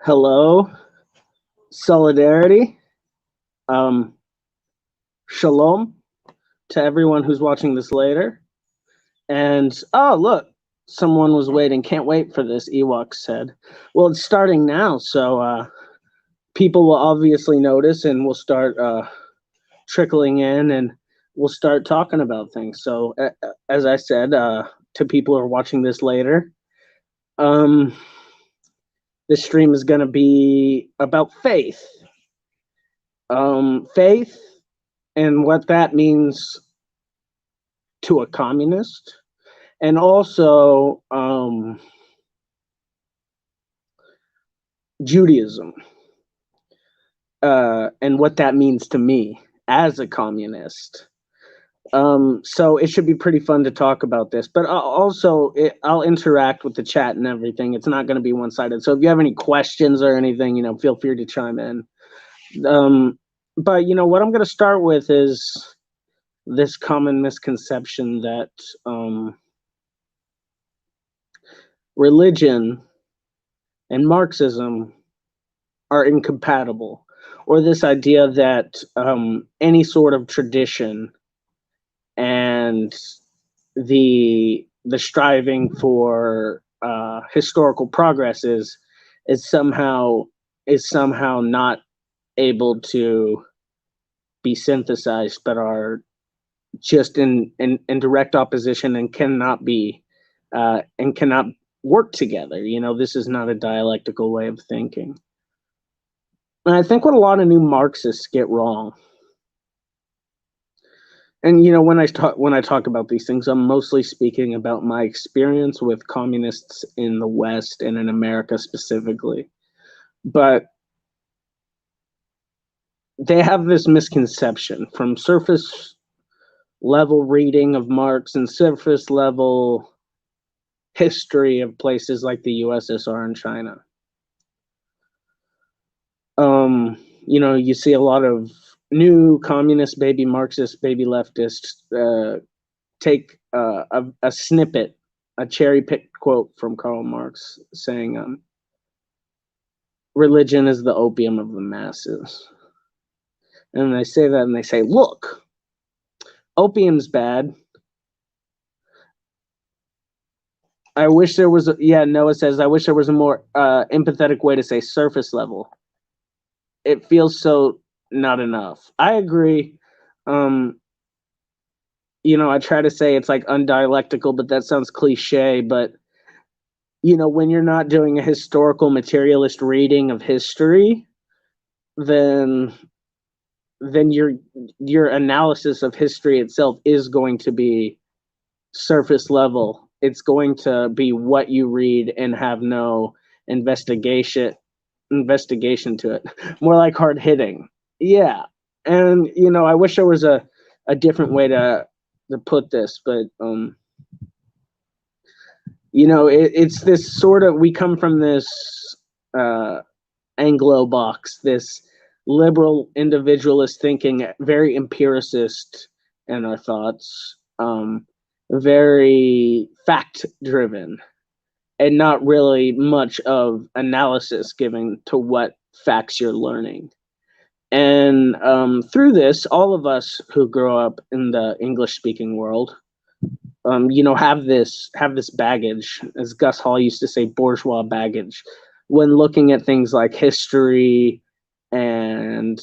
Hello, solidarity, um, shalom to everyone who's watching this later. And oh, look, someone was waiting. Can't wait for this, Ewok said. Well, it's starting now, so people will obviously notice and we'll start trickling in and we'll start talking about things. So, as I said to people who are watching this later, um, this stream is going to be about faith. Faith and what that means to a communist, and also Judaism, and what that means to me as a communist. So it should be pretty fun to talk about this, but I'll interact with the chat and everything. It's not going to be one-sided. So if you have any questions or anything, feel free to chime in. But what I'm going to start with is this common misconception that religion and Marxism are incompatible, or this idea that any sort of tradition and the striving for historical progress is somehow not able to be synthesized, but are just in direct opposition and cannot work together. This is not a dialectical way of thinking. And I think what a lot of new Marxists get wrong, and when I talk about these things, I'm mostly speaking about my experience with communists in the West and in America specifically. But they have this misconception from surface level reading of Marx and surface level history of places like the USSR and China. You see a lot of new communist, baby Marxist, baby leftists take a snippet, a cherry-picked quote from Karl Marx saying, religion is the opium of the masses. And they say that and they say, look, opium's bad. I wish there was Noah says, I wish there was a more empathetic way to say surface level. It feels so not enough. I agree. I try to say it's like undialectical, but that sounds cliche. But, when you're not doing a historical materialist reading of history, then your analysis of history itself is going to be surface level. It's going to be what you read and have no investigation to it. More like hard hitting. Yeah. And I wish there was a different way to put this, but it's this sort of, we come from this Anglo box, this liberal individualist thinking, very empiricist in our thoughts, very fact driven, and not really much of analysis given to what facts you're learning. And through this, all of us who grow up in the English-speaking world, have this baggage, as Gus Hall used to say, bourgeois baggage, when looking at things like history and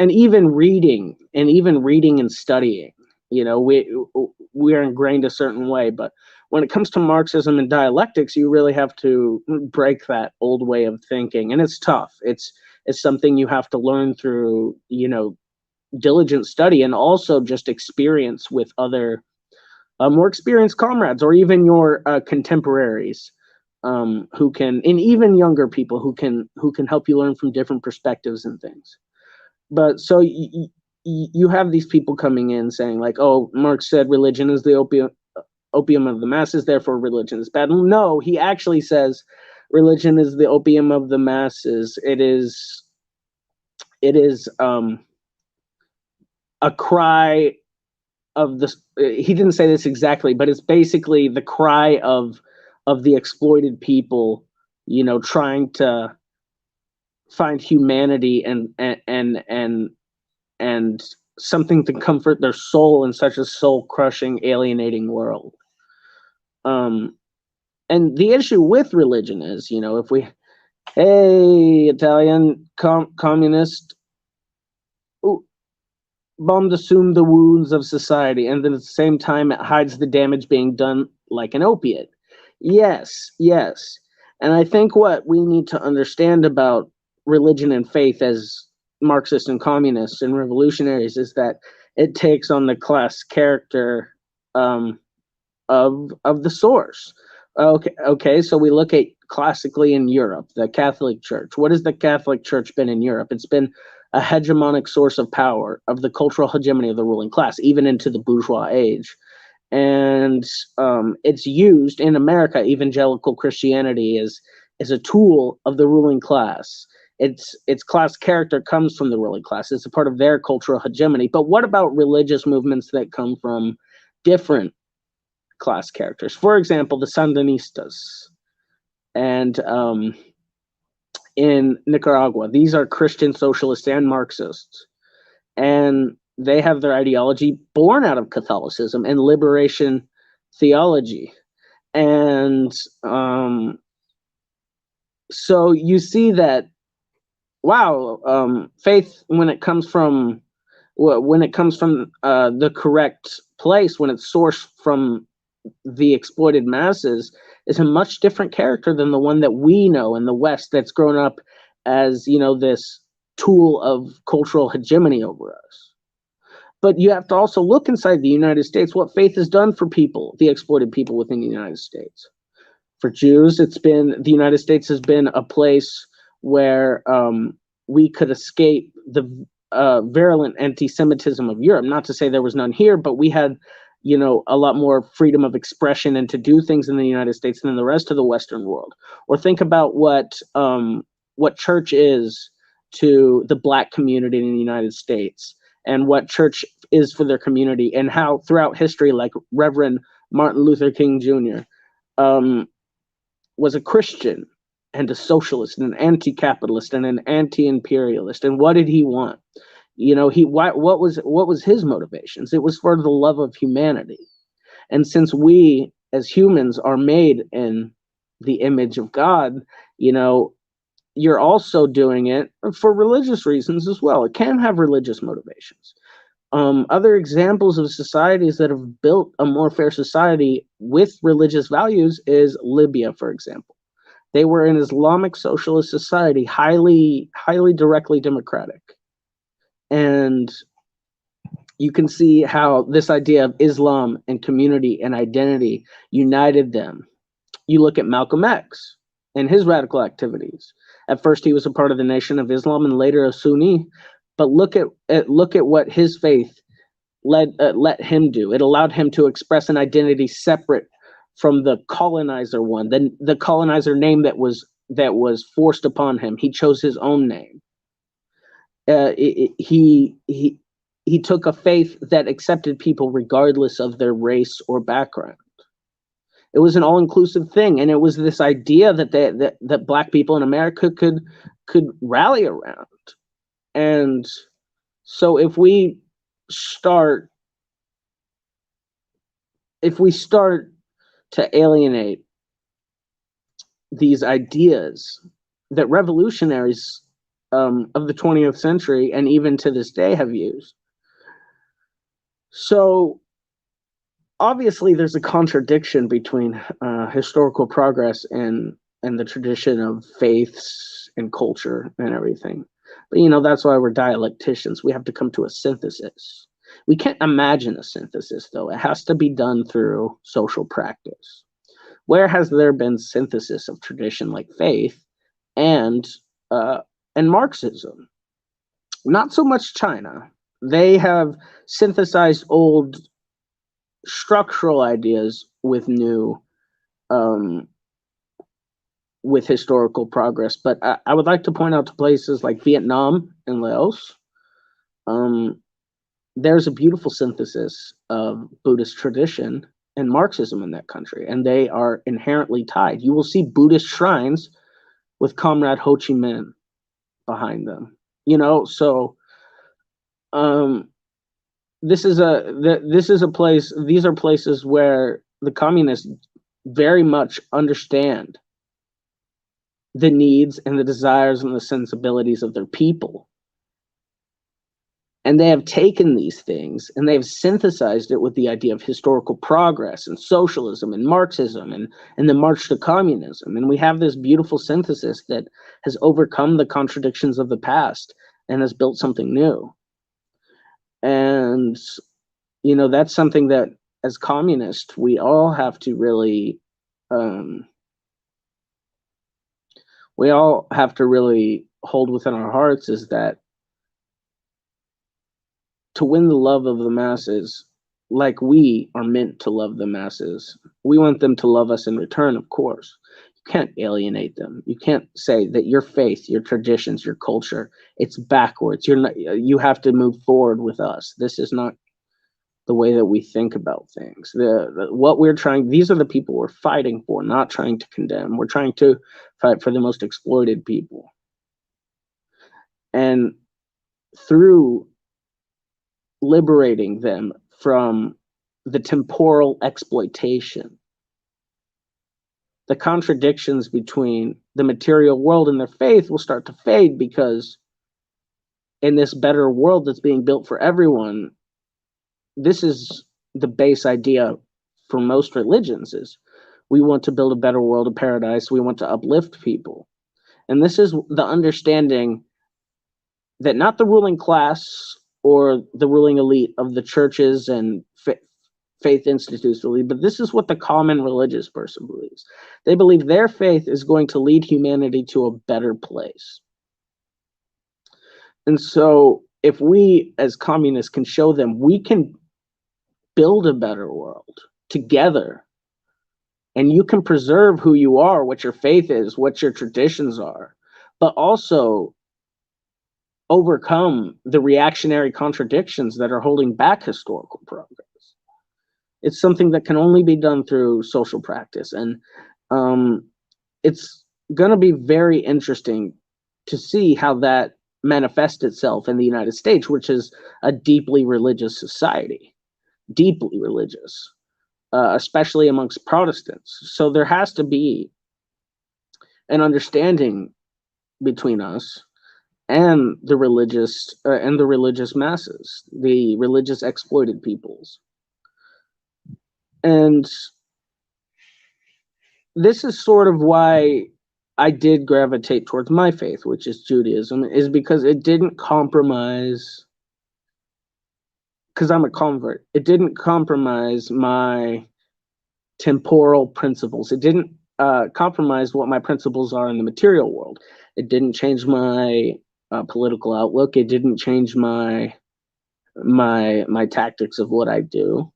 even reading and studying. We are ingrained a certain way, but when it comes to Marxism and dialectics, you really have to break that old way of thinking, and it's tough. It's something you have to learn through, diligent study, and also just experience with other more experienced comrades, or even your contemporaries, who can, and even younger people who can help you learn from different perspectives and things. But so you have these people coming in saying like, oh, Marx said religion is the opium of the masses, therefore religion is bad. No, he actually says religion is the opium of the masses. It is a cry of the, he didn't say this exactly, but it's basically the cry of the exploited people trying to find humanity and something to comfort their soul in such a soul-crushing, alienating world. And the issue with religion is, if we, hey, Italian communist, bombed assume the wounds of society, and then at the same time it hides the damage being done like an opiate. Yes. And I think what we need to understand about religion and faith as Marxists and communists and revolutionaries is that it takes on the class character of the source. Okay, so we look at classically in Europe, the Catholic Church. What has the Catholic Church been in Europe? It's been a hegemonic source of power, of the cultural hegemony of the ruling class, even into the bourgeois age. And it's used in America. Evangelical Christianity is a tool of the ruling class. Its class character comes from the ruling class. It's a part of their cultural hegemony. But what about religious movements that come from different class characters? For example, the Sandinistas and in Nicaragua. These are Christian socialists and Marxists. And they have their ideology born out of Catholicism and liberation theology. And so you see that, wow, faith, when it comes from the correct place, when it's sourced from the exploited masses, is a much different character than the one that we know in the West that's grown up as, this tool of cultural hegemony over us. But you have to also look inside the United States, what faith has done for people, the exploited people within the United States. For Jews, the United States has been a place where we could escape the virulent anti-Semitism of Europe. Not to say there was none here, but we had, a lot more freedom of expression and to do things in the United States than the rest of the Western world. Or think about what church is to the Black community in the United States, and what church is for their community, and how throughout history, like Reverend Martin Luther King Jr. Was a Christian and a socialist and an anti-capitalist and an anti-imperialist. And what did he want? What was his motivations? It was for the love of humanity. And since we as humans are made in the image of God, you're also doing it for religious reasons as well. It can have religious motivations. Other examples of societies that have built a more fair society with religious values is Libya, for example. They were an Islamic socialist society, highly directly democratic. And you can see how this idea of Islam and community and identity united them. You look at Malcolm X and his radical activities. At first, he was a part of the Nation of Islam and later a Sunni. But look at what his faith let him do. It allowed him to express an identity separate from the colonizer one, the colonizer name that was forced upon him. He chose his own name. He took a faith that accepted people regardless of their race or background. It was an all-inclusive thing, and it was this idea that Black people in America could rally around. And so if we start to alienate these ideas that revolutionaries of the 20th century and even to this day have used. So obviously there's a contradiction between historical progress and the tradition of faiths and culture and everything. But that's why we're dialecticians. We have to come to a synthesis. We can't imagine a synthesis, though. It has to be done through social practice. Where has there been synthesis of tradition like faith and Marxism? Not so much China. They have synthesized old structural ideas with new, with historical progress. But I would like to point out to places like Vietnam and Laos. There's a beautiful synthesis of Buddhist tradition and Marxism in that country, and they are inherently tied. You will see Buddhist shrines with Comrade Ho Chi Minh behind them. You know, so this is a place. These are places where the communists very much understand the needs and the desires and the sensibilities of their people. And they have taken these things and they've synthesized it with the idea of historical progress and socialism and Marxism and the march to communism. And we have this beautiful synthesis that has overcome the contradictions of the past and has built something new. And, you know, that's something that as communists, we all have to really, hold within our hearts, is that to win the love of the masses, like we are meant to love the masses, we want them to love us in return, of course. You can't alienate them. You can't say that your faith, your traditions, your culture, it's backwards. You have to move forward with us. This is not the way that we think about things. These are the people we're fighting for, not trying to condemn. We're trying to fight for the most exploited people. And through liberating them from the temporal exploitation, the contradictions between the material world and their faith will start to fade, because in this better world that's being built for everyone, this is the base idea for most religions, is we want to build a better world, a paradise. We want to uplift people. And this is the understanding that not the ruling class or the ruling elite of the churches and faith institutes believe, but this is what the common religious person believes. They believe their faith is going to lead humanity to a better place. And so if we as communists can show them we can build a better world together, and you can preserve who you are, what your faith is, what your traditions are, but also overcome the reactionary contradictions that are holding back historical progress. It's something that can only be done through social practice. And it's going to be very interesting to see how that manifests itself in the United States, which is a deeply religious society, deeply religious, especially amongst Protestants. So there has to be an understanding between us and the religious masses, the religious exploited peoples. And this is sort of why I did gravitate towards my faith, which is Judaism, is because it didn't compromise, because I'm a convert, it didn't compromise my temporal principles. It didn't compromise what my principles are in the material world. It didn't change my political outlook. It didn't change my tactics of what I do.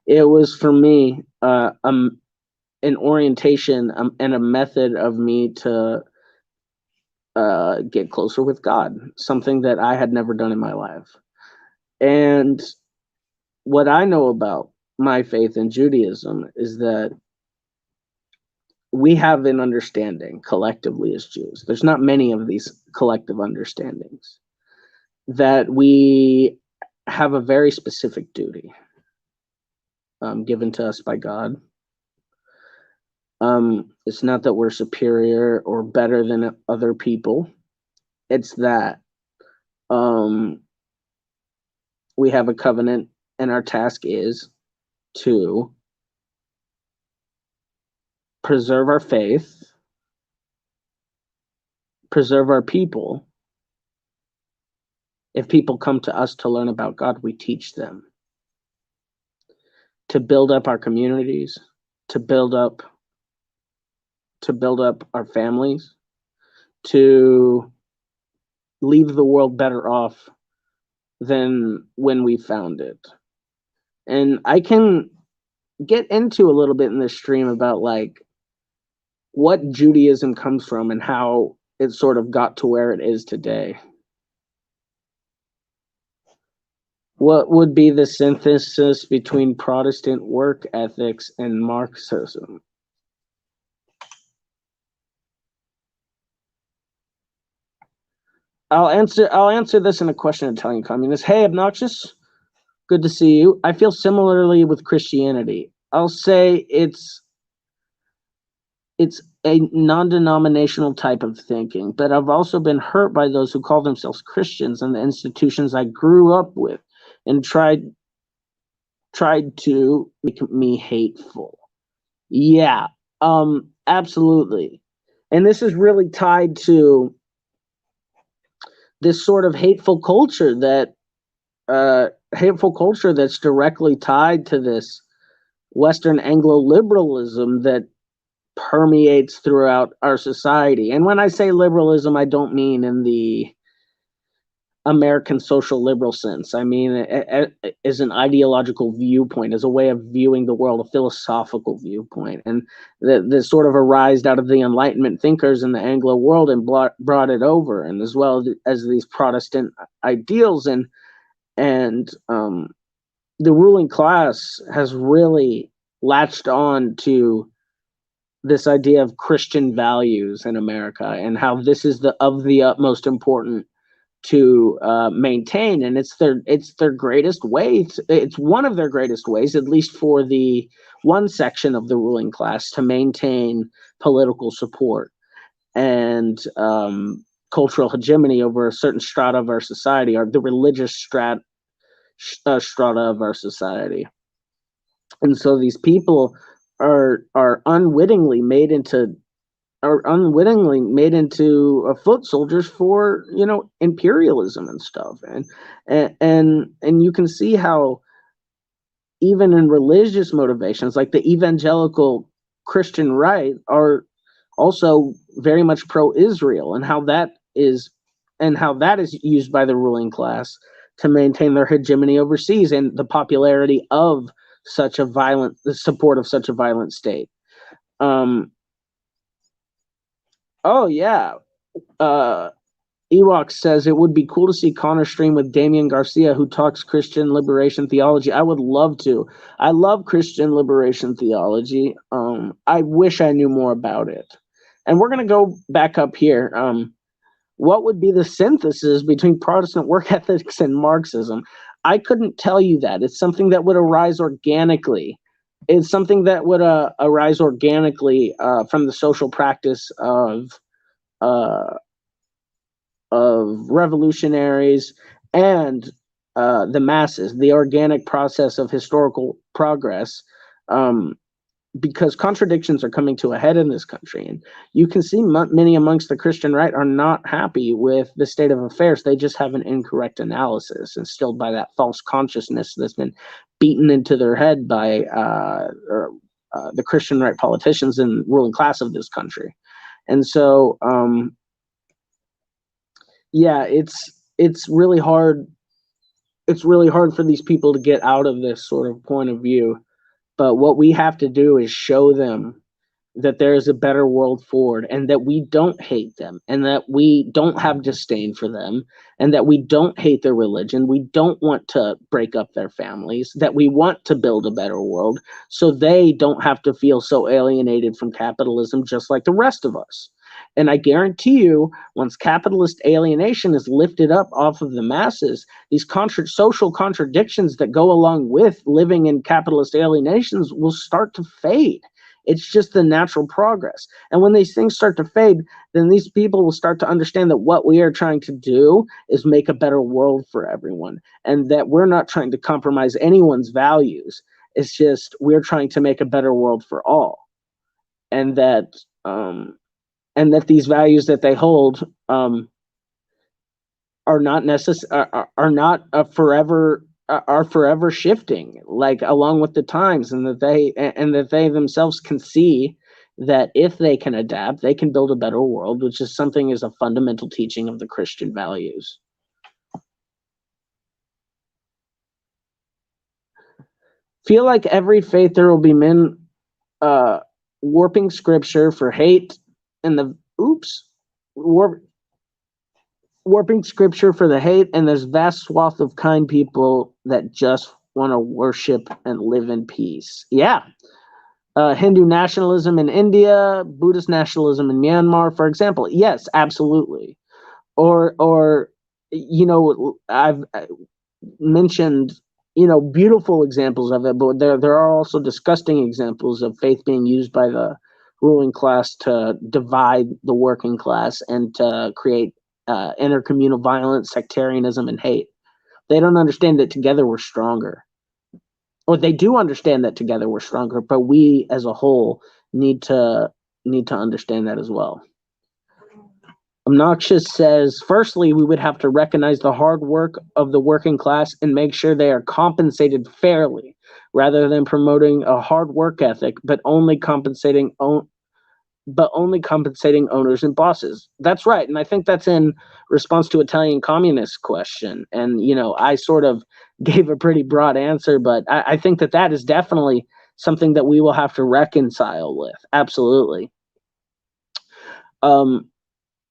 It was, for me, an orientation and a method of me to get closer with God, something that I had never done in my life. And what I know about my faith in Judaism is that we have an understanding collectively as Jews. There's not many of these collective understandings, that we have a very specific duty given to us by God. It's not that we're superior or better than other people. It's that we have a covenant, and our task is to preserve our faith, preserve our people. If people come to us to learn about God, we teach them. To build up our communities, to build up our families, to leave the world better off than when we found it. And I can get into a little bit in this stream about like what Judaism comes from and how it sort of got to where it is today. What would be the synthesis between Protestant work ethics and Marxism? I'll answer this in a question, Italian communist. Hey, obnoxious. Good to see you. I feel similarly with Christianity. I'll say it's a non-denominational type of thinking, but I've also been hurt by those who call themselves Christians and the institutions I grew up with and tried to make me hateful. Yeah, absolutely. And this is really tied to this sort of hateful culture that's directly tied to this Western Anglo-liberalism that permeates throughout our society. And when I say liberalism, I don't mean in the American social liberal sense. I mean as an ideological viewpoint, as a way of viewing the world, a philosophical viewpoint, and that sort of arose out of the Enlightenment thinkers in the Anglo world and brought it over, and as well as these Protestant ideals, and the ruling class has really latched on to this idea of Christian values in America and how this is of the utmost important to maintain, and it's their greatest way. It's one of their greatest ways, at least for the one section of the ruling class, to maintain political support and cultural hegemony over a certain strata of our society, or the religious strata of our society. And so these people are unwittingly made into foot soldiers for imperialism and stuff, and you can see how even in religious motivations, like the evangelical Christian right are also very much pro-Israel, and how that is used by the ruling class to maintain their hegemony overseas and the popularity of the support of such a violent state. Oh yeah. Ewok says it would be cool to see Connor stream with Damian Garcia, who talks Christian liberation theology. I would love to. I love Christian liberation theology. I wish I knew more about it. And we're gonna go back up here. What would be the synthesis between Protestant work ethics and Marxism? I couldn't tell you that. It's something that would arise organically. It's something that would arise organically from the social practice of revolutionaries and the masses, the organic process of historical progress, because contradictions are coming to a head in this country. And you can see many amongst the Christian right are not happy with the state of affairs. They just have an incorrect analysis, instilled by that false consciousness that's been beaten into their head by the Christian right politicians and ruling class of this country. And so, yeah, it's really hard. It's really hard for these people to get out of this sort of point of view. But what we have to do is show them that there is a better world forward, and that we don't hate them, and that we don't have disdain for them, and that we don't hate their religion. We don't want to break up their families, that we want to build a better world so they don't have to feel so alienated from capitalism just like the rest of us. And I guarantee you, once capitalist alienation is lifted up off of the masses, these social contradictions that go along with living in capitalist alienations will start to fade. It's just the natural progress. And when these things start to fade, then these people will start to understand that what we are trying to do is make a better world for everyone, and that we're not trying to compromise anyone's values. It's just we're trying to make a better world for all. And that these values that they hold are not forever shifting, like along with the times, and that they themselves can see that if they can adapt, they can build a better world, which is something is a fundamental teaching of the Christian values. Feel like every faith there will be men warping scripture for hate and warping scripture for the hate, and there's vast swath of kind people that just want to worship and live in peace. Yeah. Hindu nationalism in India, Buddhist nationalism in Myanmar, for example. Yes, absolutely. or I've mentioned beautiful examples of it, but there are also disgusting examples of faith being used by the ruling class to divide the working class and to create intercommunal violence, sectarianism, and hate. They don't understand that together we're stronger, or they do understand that together we're stronger, but we as a whole need to understand that as well. Obnoxious says, firstly, we would have to recognize the hard work of the working class and make sure they are compensated fairly, rather than promoting a hard work ethic, but only compensating owners and bosses. That's right, and I think that's in response to Italian communist question. And I sort of gave a pretty broad answer, but I think that is definitely something that we will have to reconcile with. Absolutely.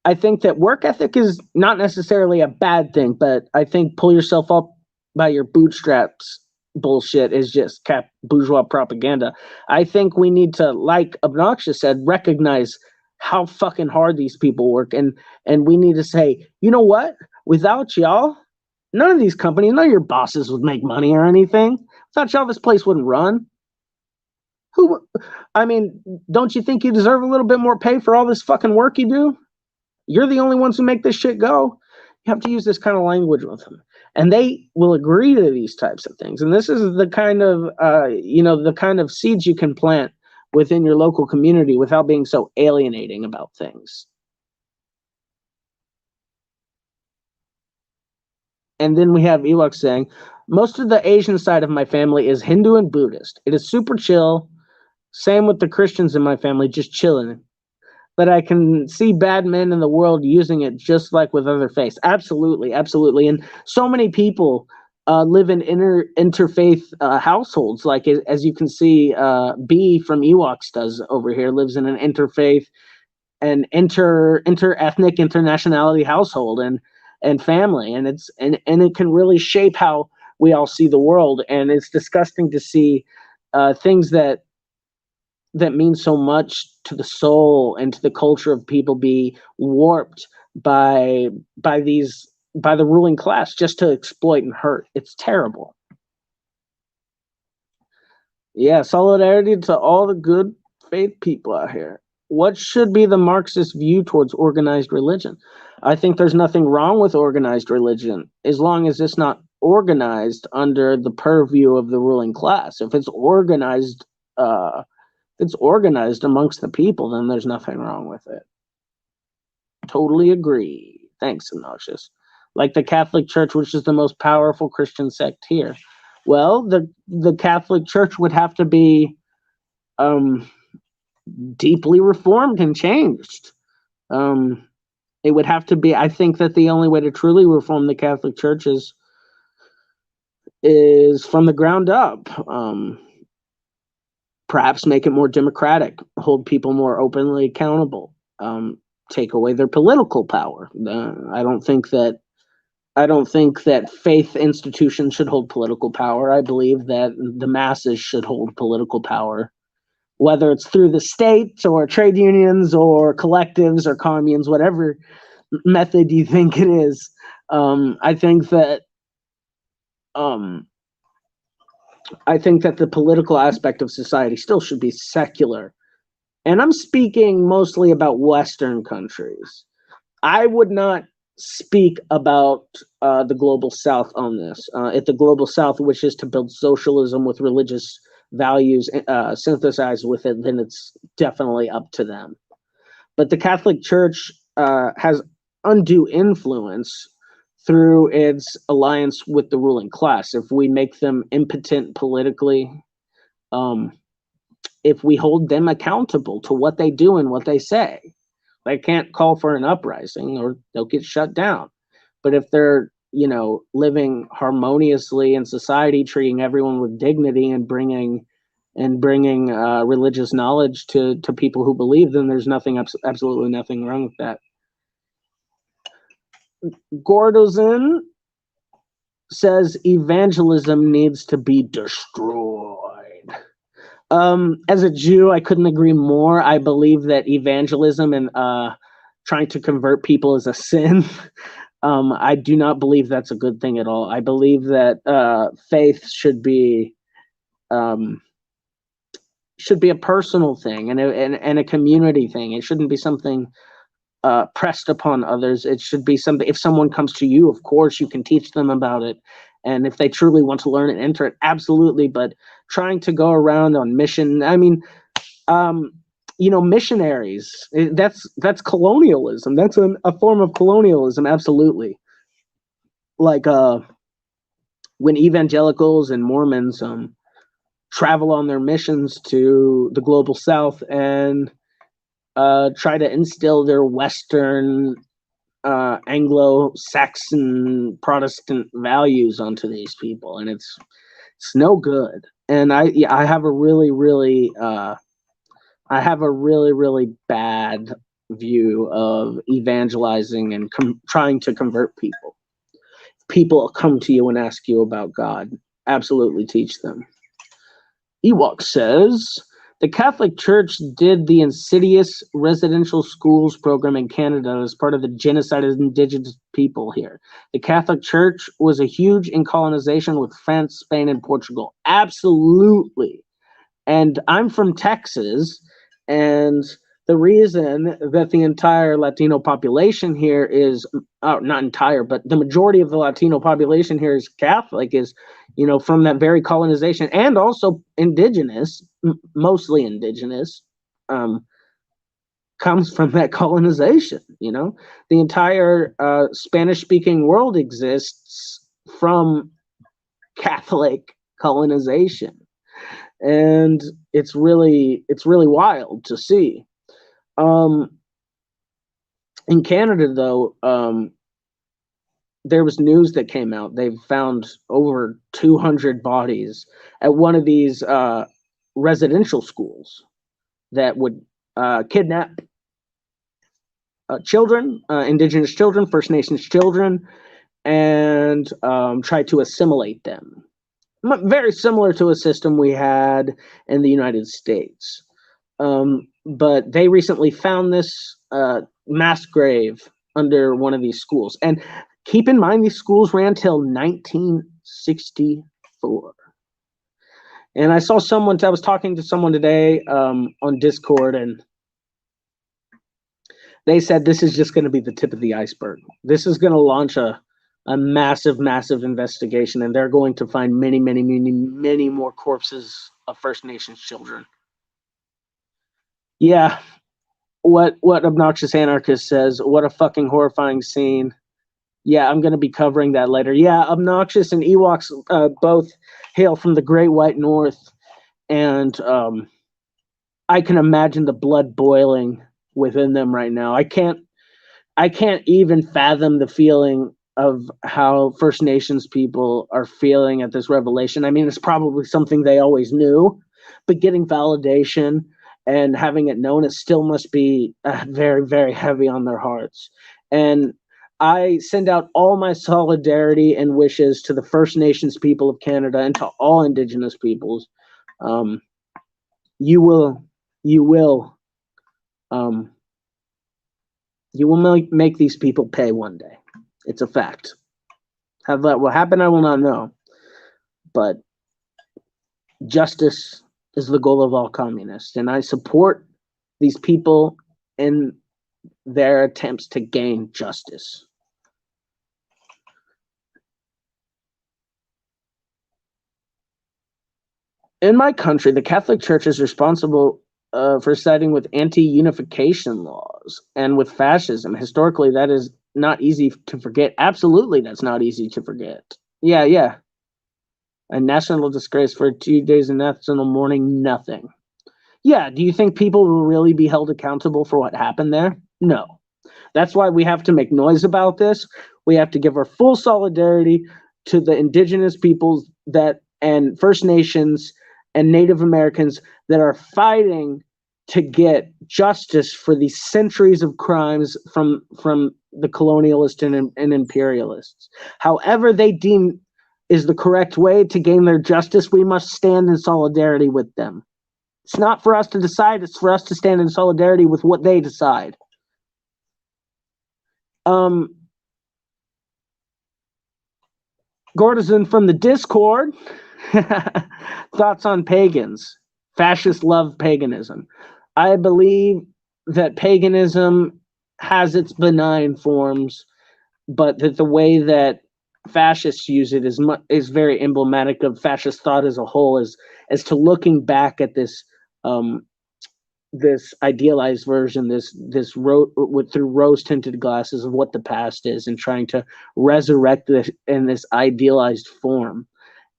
I think that work ethic is not necessarily a bad thing, but I think pull yourself up by your bootstraps bullshit is just bourgeois propaganda. I think we need to, like Obnoxious said, recognize how fucking hard these people work, and we need to say, you know what? Without y'all, none of these companies, none of your bosses would make money or anything. Without y'all, this place wouldn't run. Don't you think you deserve a little bit more pay for all this fucking work you do? You're the only ones who make this shit go. You have to use this kind of language with them, and they will agree to these types of things. And this is the kind of the kind of seeds you can plant within your local community without being so alienating about things. And then we have Ewok saying, most of the Asian side of my family is Hindu and Buddhist. It is super chill. Same with the Christians in my family, just chilling. But I can see bad men in the world using it just like with other faiths. Absolutely, absolutely. And so many people live in interfaith households. Like, as you can see, B from Ewoks does over here, lives in an interfaith and inter-ethnic, internationality household and family. And it can really shape how we all see the world. And it's disgusting to see things that mean so much to the soul and to the culture of people be warped by the ruling class just to exploit and hurt. It's terrible. Yeah, solidarity to all the good faith people out here. What should be the Marxist view towards organized religion? I think there's nothing wrong with organized religion as long as it's not organized under the purview of the ruling class. If it's organized amongst the people, then there's nothing wrong with it. Totally agree. Thanks, Obnoxious. Like the Catholic Church, which is the most powerful Christian sect here. Well, the Catholic Church would have to be deeply reformed and changed. It would have to be. I think that the only way to truly reform the Catholic Church is from the ground up. Perhaps make it more democratic, hold people more openly accountable, take away their political power. I don't think that faith institutions should hold political power. I believe that the masses should hold political power, whether it's through the state or trade unions or collectives or communes, whatever method you think it is. I think that the political aspect of society still should be secular. And I'm speaking mostly about Western countries. I would not speak about the global South on this. If the global South wishes to build socialism with religious values synthesized with it, then it's definitely up to them. But the Catholic Church has undue influence through its alliance with the ruling class. If we make them impotent politically, if we hold them accountable to what they do and what they say, they can't call for an uprising or they'll get shut down. But if they're, living harmoniously in society, treating everyone with dignity and bringing religious knowledge to people who believe, then there's absolutely nothing wrong with that. Gordozin says evangelism needs to be destroyed. As a Jew, I couldn't agree more. I believe that evangelism and trying to convert people is a sin. I do not believe that's a good thing at all. I believe that faith should be a personal thing and a community thing. It shouldn't be something pressed upon others. It should be something, if someone comes to you, of course, you can teach them about it. And if they truly want to learn and enter it, absolutely. But trying to go around on mission, I mean, missionaries, that's colonialism. That's a form of colonialism, absolutely. Like when evangelicals and Mormons travel on their missions to the global South and try to instill their Western Anglo-Saxon Protestant values onto these people, and it's no good. And I have a really, really really bad view of evangelizing and trying to convert people. People come to you and ask you about God. Absolutely teach them. Ewok says, the Catholic Church did the insidious residential schools program in Canada as part of the genocide of indigenous people here. The Catholic Church was a huge in colonization with France, Spain, and Portugal. Absolutely. And I'm from Texas, and the reason that the entire Latino population here is, not entire, but the majority of the Latino population here is Catholic, is, from that very colonization, and also indigenous, mostly indigenous, comes from that colonization. The entire Spanish-speaking world exists from Catholic colonization. And it's really wild to see. In Canada, though, there was news that came out. They've found over 200 bodies at one of these residential schools that would kidnap children, indigenous children, First Nations children, and try to assimilate them. Very similar to a system we had in the United States. But they recently found this mass grave under one of these schools. And keep in mind, these schools ran till 1964. And I was talking to someone today on Discord, and they said this is just going to be the tip of the iceberg. This is going to launch a massive, massive investigation, and they're going to find many, many, many, many more corpses of First Nations children. Yeah, what Obnoxious Anarchist says, what a fucking horrifying scene. Yeah, I'm going to be covering that later. Yeah, Obnoxious and Ewoks both hail from the Great White North, and I can imagine the blood boiling within them right now. I can't even fathom the feeling of how First Nations people are feeling at this revelation. I mean, it's probably something they always knew, but getting validation and having it known, it still must be very, very heavy on their hearts. And I send out all my solidarity and wishes to the First Nations people of Canada and to all Indigenous peoples. You will make these people pay one day. It's a fact. How that will happen, I will not know. But justice is the goal of all communists, and I support these people in their attempts to gain justice. In my country, the Catholic Church is responsible for siding with anti-unification laws and with fascism. Historically, that is not easy to forget. Absolutely, that's not easy to forget. Yeah. A national disgrace for 2 days in national mourning, nothing. Yeah, do you think people will really be held accountable for what happened there? No. That's why we have to make noise about this. We have to give our full solidarity to the Indigenous peoples and First Nations and Native Americans that are fighting to get justice for these centuries of crimes from the colonialists and imperialists. However they deem is the correct way to gain their justice, we must stand in solidarity with them. It's not for us to decide, it's for us to stand in solidarity with what they decide. Gortizan from the Discord. Thoughts on pagans. Fascists love paganism. I believe that paganism has its benign forms, but that the way that fascists use it is very emblematic of fascist thought as a whole, as to looking back at this this idealized version, through rose tinted glasses of what the past is, and trying to resurrect this in this idealized form.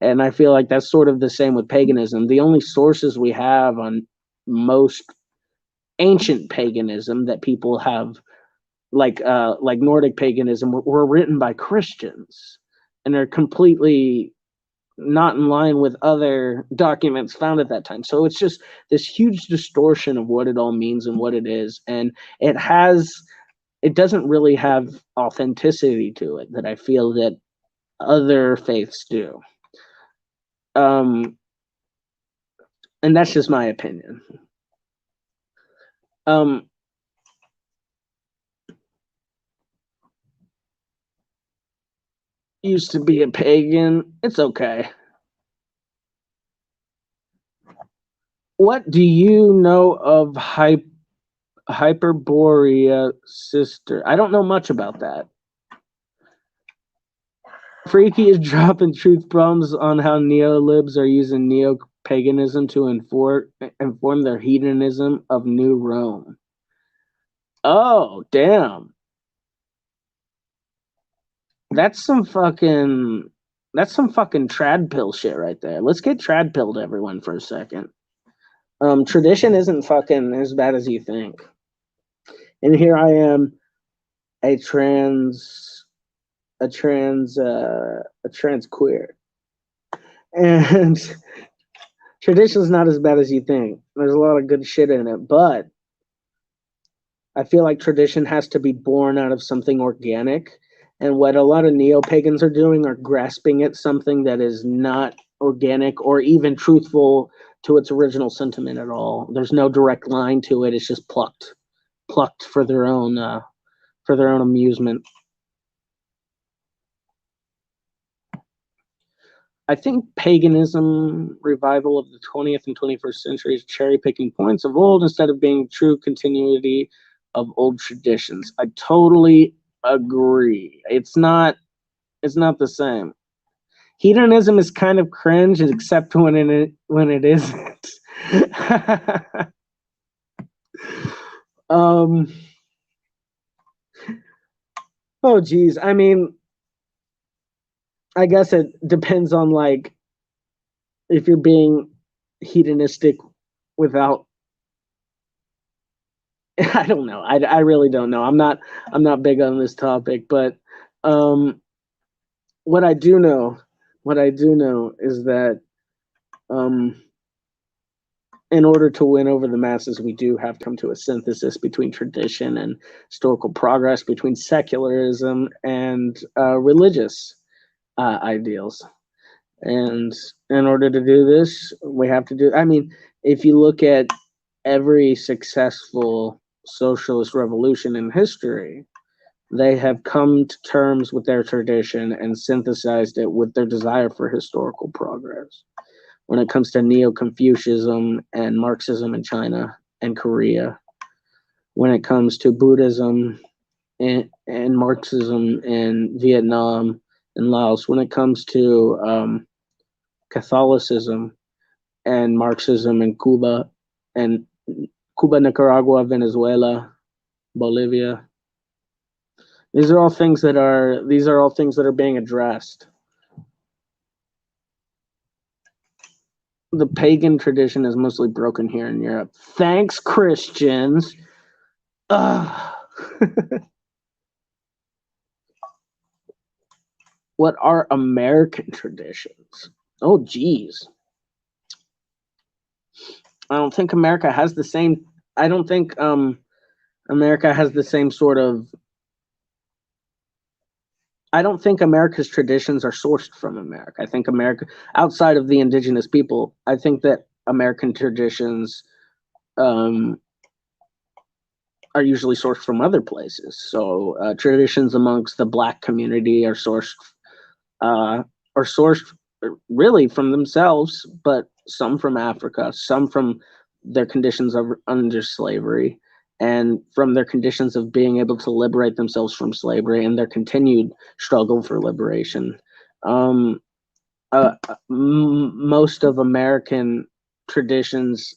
And I feel like that's sort of the same with paganism. The only sources we have on most ancient paganism that people have, like Nordic paganism, were written by Christians, and they're completely not in line with other documents found at that time. So it's just this huge distortion of what it all means and what it is, and it doesn't really have authenticity to it that I feel that other faiths do. And that's just my opinion. Used to be a pagan. It's okay. What do you know of Hyperborea sister? I don't know much about that. Freaky is dropping truth bombs on how neolibs are using neo-paganism to inform their hedonism of New Rome. Oh, damn. That's some fucking trad pill shit right there. Let's get trad pilled, everyone, for a second. Tradition isn't fucking as bad as you think. And here I am, a trans queer. And tradition is not as bad as you think. There's a lot of good shit in it, but I feel like tradition has to be born out of something organic. And what a lot of neo-pagans are doing are grasping at something that is not organic or even truthful to its original sentiment at all. There's no direct line to it. It's just plucked for their own amusement. I think paganism revival of the 20th and 21st century is cherry-picking points of old instead of being true continuity of old traditions. I totally agree. It's not the same. Hedonism is kind of cringe, except when it isn't. Oh geez. I mean, I guess it depends on, like, if you're being hedonistic without. I don't know. I really don't know. I'm not big on this topic, but what I do know is that in order to win over the masses, we do have to come to a synthesis between tradition and historical progress, between secularism and religious ideals. And in order to do this, we have to do. I mean, if you look at every successful socialist revolution in history, they have come to terms with their tradition and synthesized it with their desire for historical progress. When it comes to Neo-Confucianism and Marxism in China and Korea, when it comes to Buddhism and Marxism in Vietnam and Laos, when it comes to Catholicism and Marxism in Cuba, Nicaragua, Venezuela, Bolivia. These are all things that are being addressed. The pagan tradition is mostly broken here in Europe. Thanks, Christians. What are American traditions? Oh, geez. I don't think America has the same. I don't think America has the same sort of. I don't think America's traditions are sourced from America. I think America, outside of the indigenous people, I think that American traditions are usually sourced from other places. So traditions amongst the Black community are sourced really from themselves, but some from Africa, some from their conditions of under slavery, and from their conditions of being able to liberate themselves from slavery and their continued struggle for liberation. Most of American traditions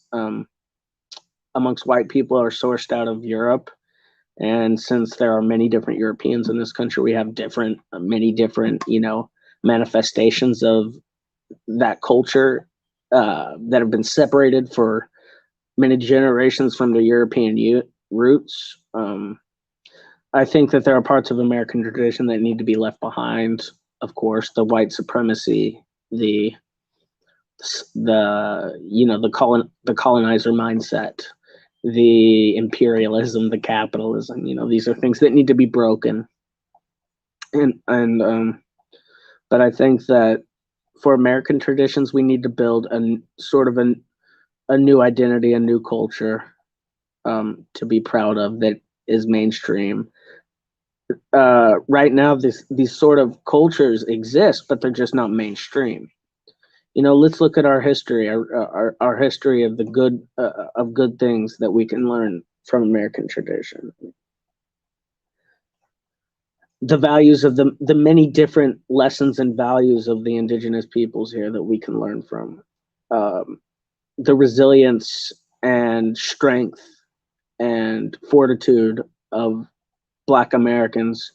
amongst white people are sourced out of Europe. And since there are many different Europeans in this country, we have many different, manifestations of that culture that have been separated for many generations from their European roots. I think that there are parts of American tradition that need to be left behind. Of course, the white supremacy, the colonizer mindset, the imperialism, the capitalism. These are things that need to be broken. But I think that for American traditions, we need to build a new identity, a new culture to be proud of that is mainstream. Right now, these sort of cultures exist, but they're just not mainstream. Let's look at our history, our history of the good things that we can learn from American tradition. The values of the many different lessons and values of the indigenous peoples here that we can learn from. The resilience and strength and fortitude of Black Americans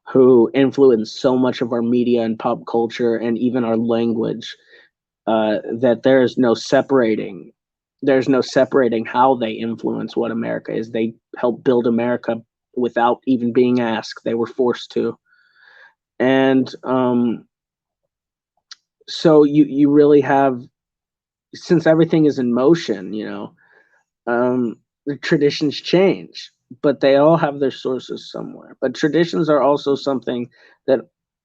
who influence so much of our media and pop culture and even our language, that there's no separating how they influence what America is. They help build America without even being asked. They were forced to. And so you really have, since everything is in motion, the traditions change, but they all have their sources somewhere. But traditions are also something that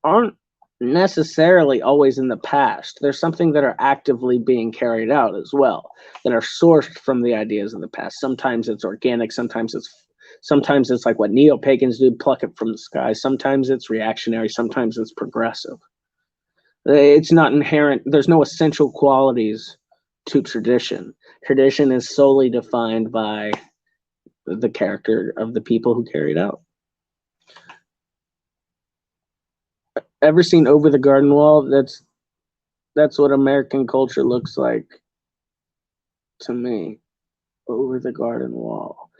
aren't necessarily always in the past. There's something that are actively being carried out as well, that are sourced from the ideas of the past. Sometimes it's organic, sometimes it's like what neo-pagans do, pluck it from the sky. Sometimes it's reactionary, sometimes it's progressive. It's not inherent. There's no essential qualities to tradition. Tradition is solely defined by the character of the people who carry it out. Ever seen Over the Garden Wall? That's what American culture looks like to me. Over the Garden Wall.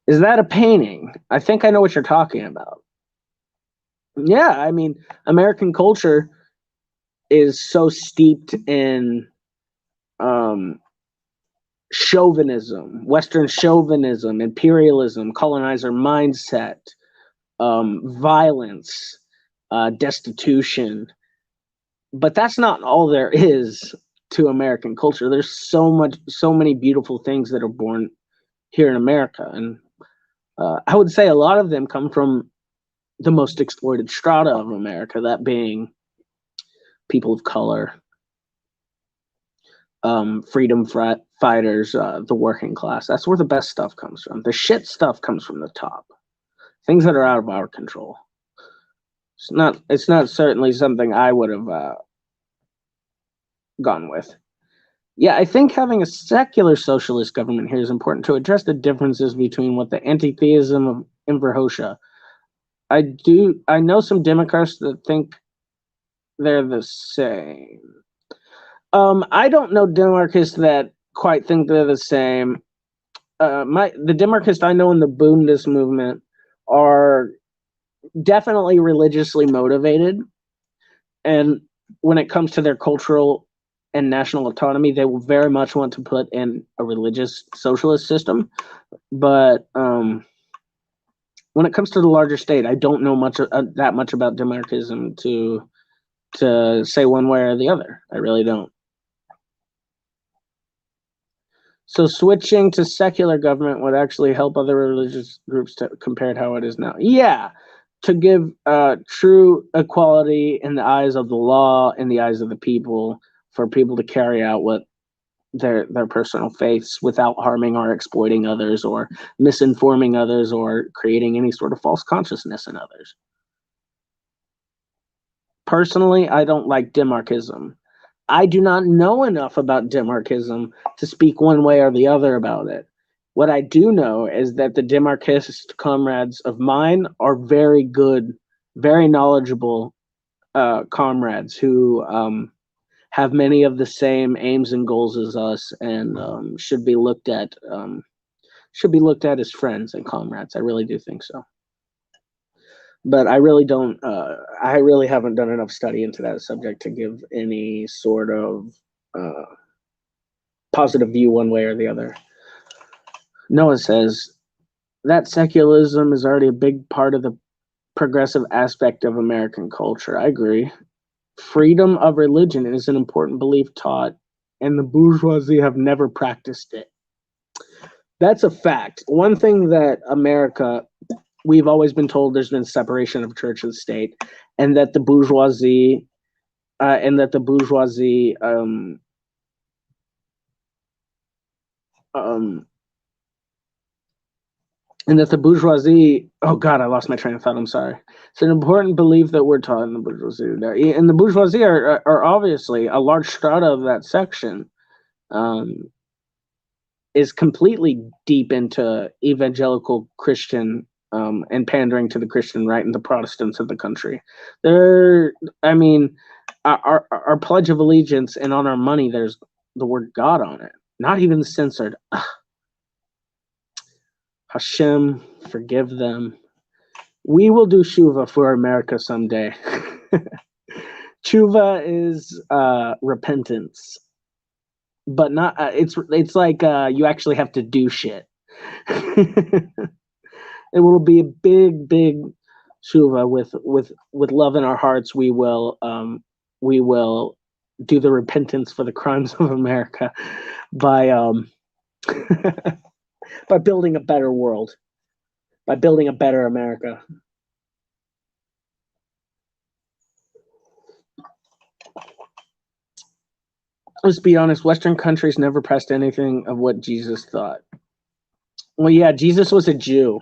Is that a painting? I think I know what you're talking about. Yeah, I mean, American culture is so steeped in chauvinism, Western chauvinism, imperialism, colonizer mindset, violence, destitution. But that's not all there is to American culture. There's so many beautiful things that are born here in America. And I would say a lot of them come from the most exploited strata of America, that being people of color, freedom fighters, the working class. That's where the best stuff comes from. The shit stuff comes from the top. Things that are out of our control. It's not certainly something I would have gone with. Yeah, I think having a secular socialist government here is important to address the differences between what the anti-theism of Inverhosha. I know some Democrats that think they're the same. I don't know Demarchists that quite think they're the same. The Demarchists I know in the Bundist movement are definitely religiously motivated, and when it comes to their cultural and national autonomy, they will very much want to put in a religious socialist system. But when it comes to the larger state, I don't know that much about Demarchism to say one way or the other. I really don't. So switching to secular government would actually help other religious groups to compare to how it is now. Yeah, to give true equality in the eyes of the law, in the eyes of the people, for people to carry out what their personal faiths without harming or exploiting others or misinforming others or creating any sort of false consciousness in others. Personally, I don't like Demarchism. I do not know enough about Demarchism to speak one way or the other about it. What I do know is that the Demarchist comrades of mine are very good, very knowledgeable comrades who have many of the same aims and goals as us, and should be looked at as friends and comrades. I really do think so. But I really don't. I really haven't done enough study into that subject to give any sort of positive view one way or the other. Noah says that secularism is already a big part of the progressive aspect of American culture. I agree. Freedom of religion is an important belief taught, and the bourgeoisie have never practiced it. That's a fact. One thing that America, we've always been told there's been separation of church and state, and that the bourgeoisie, oh God, I lost my train of thought. I'm sorry. It's an important belief that we're taught in the bourgeoisie. And the bourgeoisie are obviously a large strata of that section. Is completely deep into evangelical Christian and pandering to the Christian right and the Protestants of the country. Our Pledge of Allegiance and on our money, there's the word God on it, not even censored. Hashem, forgive them. We will do Shuva for America someday. Tshuva is repentance. But not it's like you actually have to do shit. It will be a big shuva with love in our hearts. We will do the repentance for the crimes of America by by building a better world, by building a better America. Let's be honest, Western countries never pressed anything of what Jesus thought. Well, yeah, Jesus was a Jew.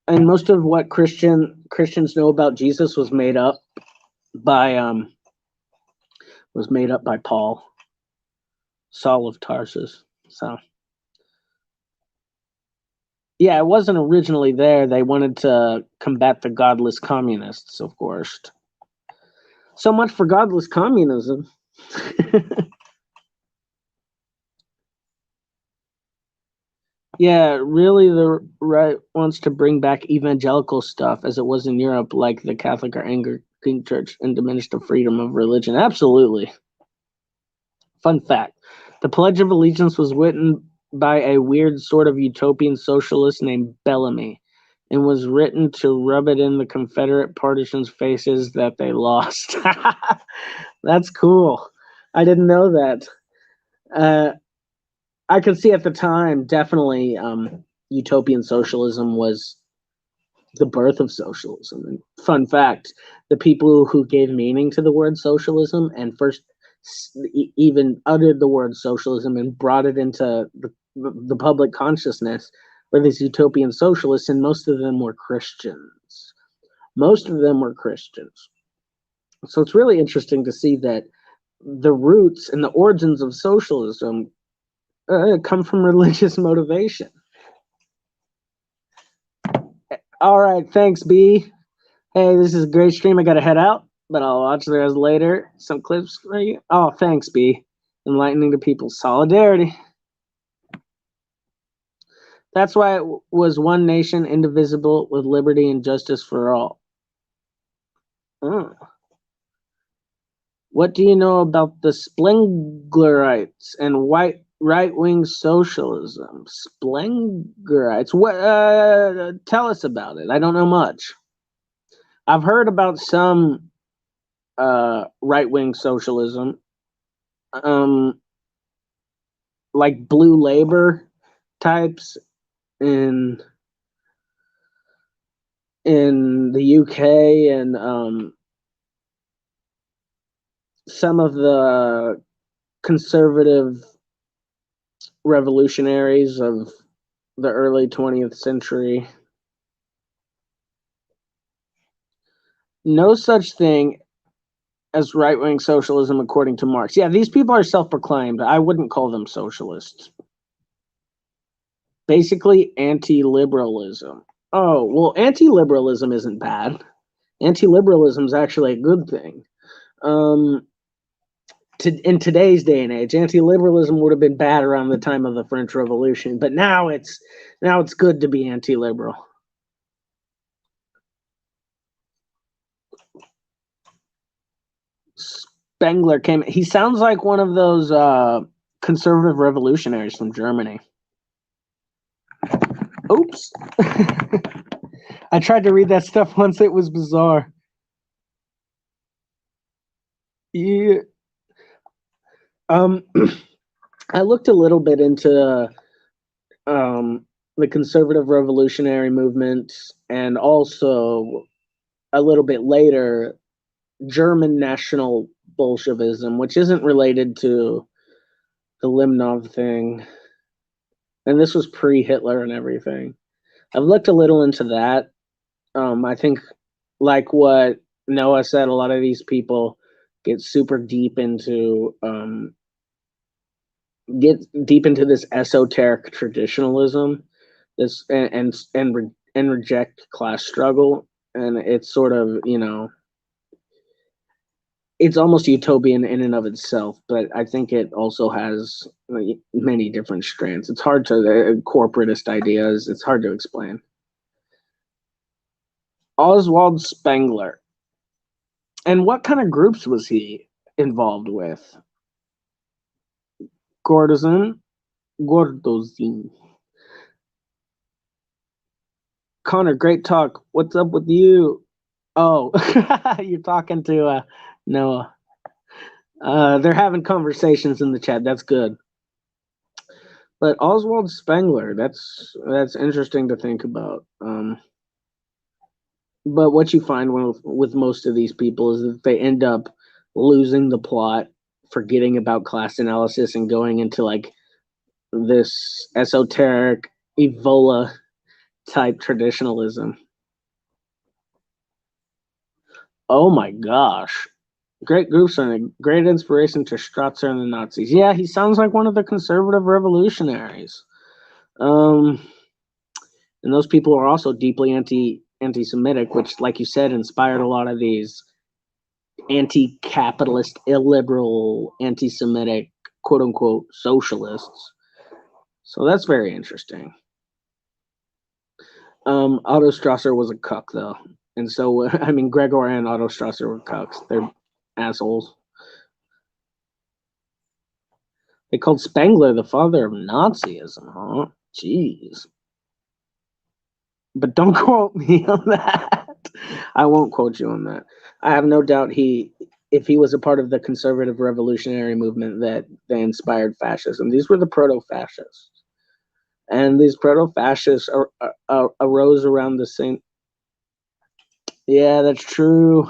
And most of what Christians know about Jesus was made up by Paul, Saul of Tarsus. So yeah, it wasn't originally there. They wanted to combat the godless communists, of course. So much for godless communism. Yeah, really, the right wants to bring back evangelical stuff as it was in Europe, like the Catholic or Anglican Church, and diminish the freedom of religion. Absolutely. Fun fact: the Pledge of Allegiance was written by a weird sort of utopian socialist named Bellamy, and was written to rub it in the Confederate partisans' faces that they lost. That's cool. I didn't know that. I could see at the time, definitely, utopian socialism was the birth of socialism. And fun fact, the people who gave meaning to the word socialism and first even uttered the word socialism and brought it into the public consciousness were these utopian socialists, and most of them were Christians. So it's really interesting to see that the roots and the origins of socialism come from religious motivation. All right, thanks, B. Hey, this is a great stream. I gotta head out, but I'll watch the rest later. Some clips for you. Oh, thanks, B. Enlightening to people's solidarity. That's why it was one nation, indivisible, with liberty and justice for all. Oh. What do you know about the Splenglerites and right-wing socialism? Splenglerites. What? Tell us about it. I don't know much. I've heard about some right-wing socialism, like blue labor types in the UK, and some of the conservative revolutionaries of the early 20th century. No such thing as right-wing socialism according to Marx. Yeah, these people are self-proclaimed. I wouldn't call them socialists. Basically, anti-liberalism. Oh, well, anti-liberalism isn't bad. Anti-liberalism is actually a good thing. In today's day and age, anti-liberalism would have been bad around the time of the French Revolution, but now it's good to be anti-liberal. Spengler came. He sounds like one of those conservative revolutionaries from Germany. Oops. I tried to read that stuff once. It was bizarre. Yeah. I looked a little bit into the conservative revolutionary movement, and also a little bit later, German National Bolshevism, which isn't related to the Limnov thing. And this was pre-Hitler and everything. I've looked a little into that. I think, like what Noah said, a lot of these people get super deep into this esoteric traditionalism, this and reject class struggle, and it's sort of, it's almost utopian in and of itself, but I think it also has many different strands. It's hard to corporatist ideas. It's hard to explain. Oswald Spengler. And what kind of groups was he involved with? Gordozin. Connor, great talk. What's up with you? Oh, you're talking to Noah. They're having conversations in the chat. That's good. But Oswald Spengler, that's interesting to think about. But what you find with most of these people is that they end up losing the plot, forgetting about class analysis, and going into like this esoteric Evola type traditionalism. Oh my gosh. Great groups and a great inspiration to Strasser and the Nazis. Yeah, he sounds like one of the conservative revolutionaries. And those people are also deeply anti-Semitic, which, like you said, inspired a lot of these anti-capitalist, illiberal, anti-Semitic, quote-unquote, socialists. So that's very interesting. Otto Strasser was a cuck, though. And so, I mean, Gregor and Otto Strasser were cucks. They're assholes. They called Spengler the father of Nazism, huh? Jeez. But don't quote me on that. I won't quote you on that. I have no doubt if he was a part of the conservative revolutionary movement, that they inspired fascism. These were the proto-fascists. And these proto-fascists arose around the same... Yeah, that's true.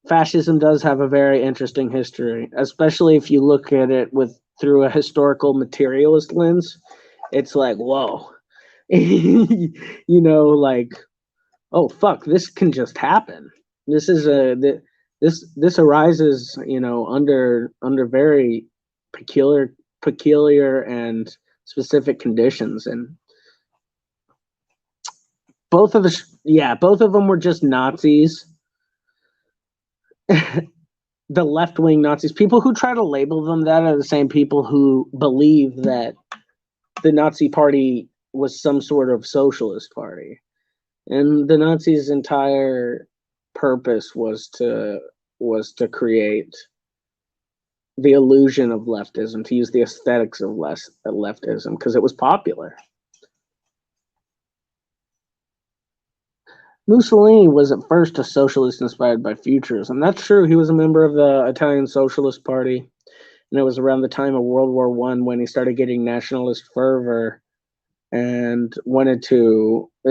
Fascism does have a very interesting history, especially if you look at it through a historical materialist lens. It's like, whoa. Like, oh fuck, this can just happen. This is this arises, under very peculiar and specific conditions, and both of them were just Nazis. The left-wing Nazis, people who try to label them that, are the same people who believe that the Nazi Party was some sort of socialist party. And the Nazis' entire purpose was to create the illusion of leftism, to use the aesthetics of leftism, because it was popular. Mussolini was at first a socialist inspired by futurism. That's true. He was a member of the Italian Socialist Party, and it was around the time of World War I when he started getting nationalist fervor and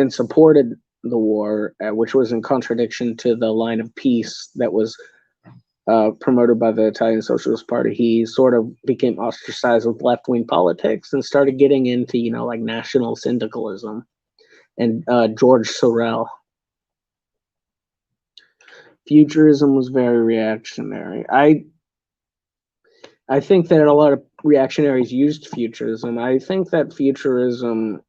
supported the war, which was in contradiction to the line of peace that was promoted by the Italian Socialist Party, he sort of became ostracized with left-wing politics and started getting into, like national syndicalism. And George Sorel. Futurism was very reactionary. I think that a lot of reactionaries used futurism. I think that futurism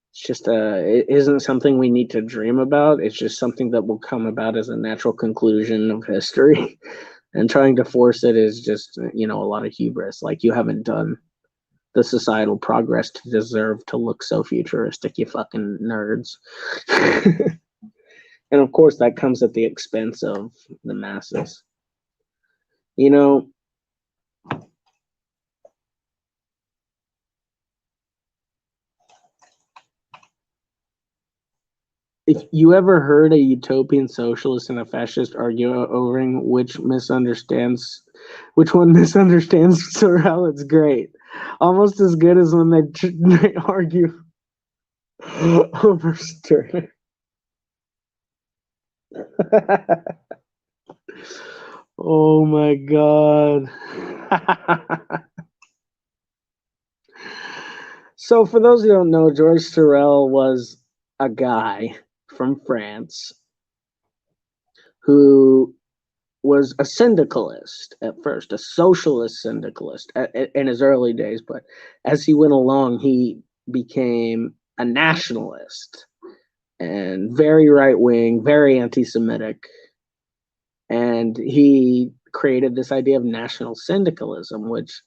it's just it isn't something we need to dream about. It's just something that will come about as a natural conclusion of history. And trying to force it is just, a lot of hubris. Like, you haven't done the societal progress to deserve to look so futuristic, you fucking nerds. And of course, that comes at the expense of the masses. If you ever heard a utopian socialist and a fascist argue over which one misunderstands Sorel, it's great. Almost as good as when they argue over Stirner. Oh my god. So for those who don't know, George Sorel was a guy from France who was a syndicalist at first, a socialist syndicalist in his early days, but as he went along, he became a nationalist and very right-wing, very anti-Semitic, and he created this idea of national syndicalism, which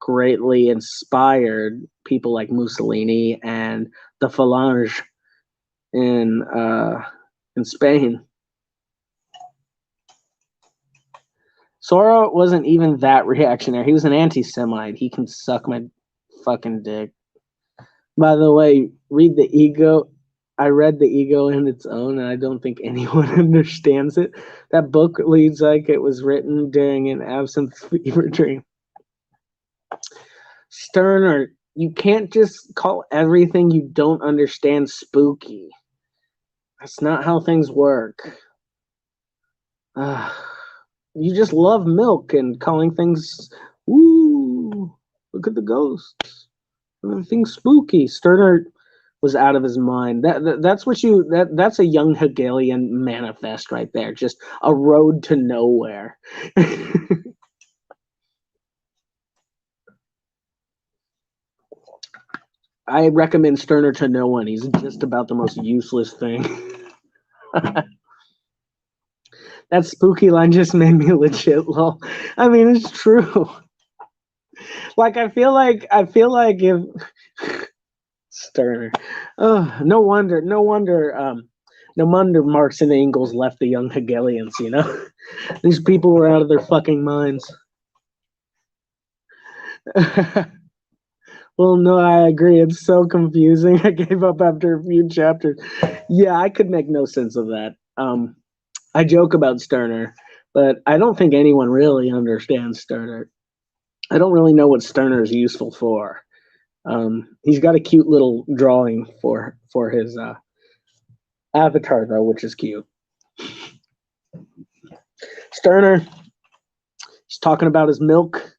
greatly inspired people like Mussolini and the Falange in Spain. Sorel wasn't even that reactionary. He was an anti-Semite. He can suck my fucking dick. By the way, read The Ego. I read The Ego in its own, and I don't think anyone understands it. That book reads like it was written during an absinthe fever dream. Stirner, you can't just call everything you don't understand spooky. That's not how things work. You just love milk and calling things, ooh, look at the ghosts. Everything's spooky. Stirner was out of his mind. That's a young Hegelian manifest right there. Just a road to nowhere. I recommend Stirner to no one. He's just about the most useless thing. That spooky line just made me legit lol. I mean, it's true. Like, I feel like if Stirner, no wonder Marx and Engels left the young Hegelians. These people were out of their fucking minds. Well, no, I agree. It's so confusing. I gave up after a few chapters. Yeah, I could make no sense of that. I joke about Stirner, but I don't think anyone really understands Stirner. I don't really know what Stirner is useful for. He's got a cute little drawing for his avatar, though, which is cute. Stirner, he's talking about his milk,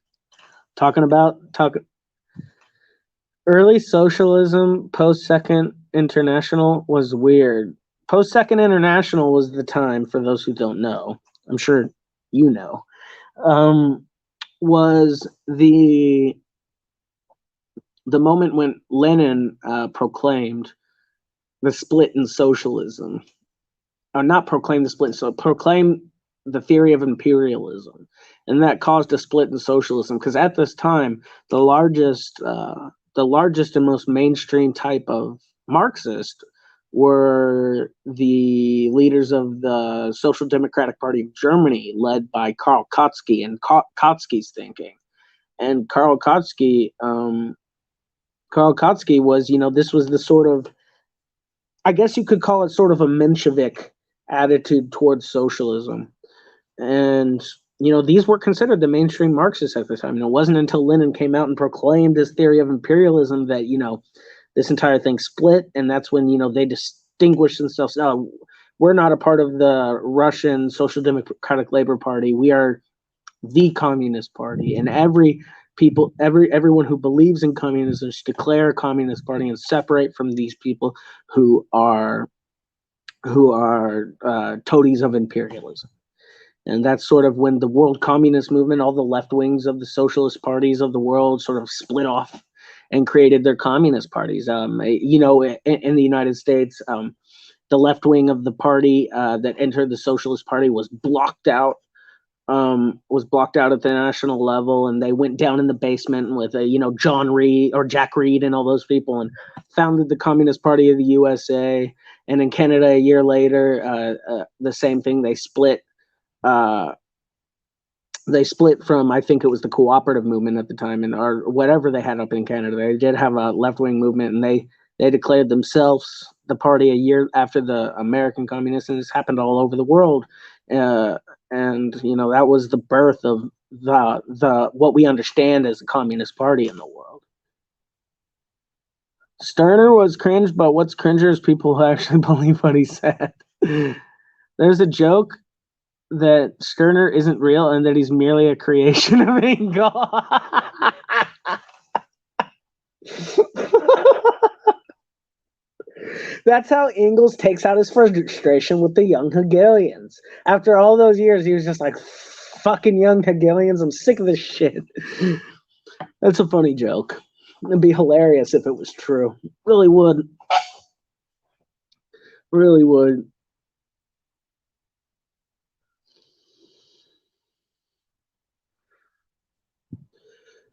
talking early socialism, post-Second International was weird. Post-Second International was the time, for those who don't know, I'm sure you know, was the moment when Lenin proclaimed the split in socialism. Or not proclaimed the split, so proclaimed the theory of imperialism. And that caused a split in socialism, because at this time, the largest and most mainstream type of Marxist were the leaders of the Social Democratic Party of Germany, led by Karl Kautsky and Kautsky's thinking. And Karl Kautsky was, this was the sort of, I guess you could call it sort of a Menshevik attitude towards socialism. And, these were considered the mainstream Marxists at the time. It wasn't until Lenin came out and proclaimed his theory of imperialism that, this entire thing split. And that's when, they distinguished themselves. we're not a part of the Russian Social Democratic Labor Party. We are the Communist Party, and everyone who believes in communism should declare a Communist Party and separate from these people who are toadies of imperialism. And that's sort of when the world communist movement, all the left wings of the socialist parties of the world, sort of split off and created their communist parties. In the United States, the left wing of the party that entered the Socialist Party was blocked out at the national level, and they went down in the basement with John Reed or Jack Reed and all those people, and founded the Communist Party of the USA. And in Canada, a year later, the same thing. They split. They split from, I think it was the cooperative movement at the time, or whatever they had up in Canada. They did have a left wing movement, and they declared themselves the party a year after the American Communists, and this happened all over the world. And that was the birth of the what we understand as the Communist Party in the world. Stirner was cringe, but what's cringer is people who actually believe what he said. There's a joke that Stirner isn't real and that he's merely a creation of Engel. That's how Engels takes out his frustration with the young Hegelians. After all those years, he was just like, fucking young Hegelians, I'm sick of this shit. That's a funny joke. It'd be hilarious if it was true. Really would. Really would.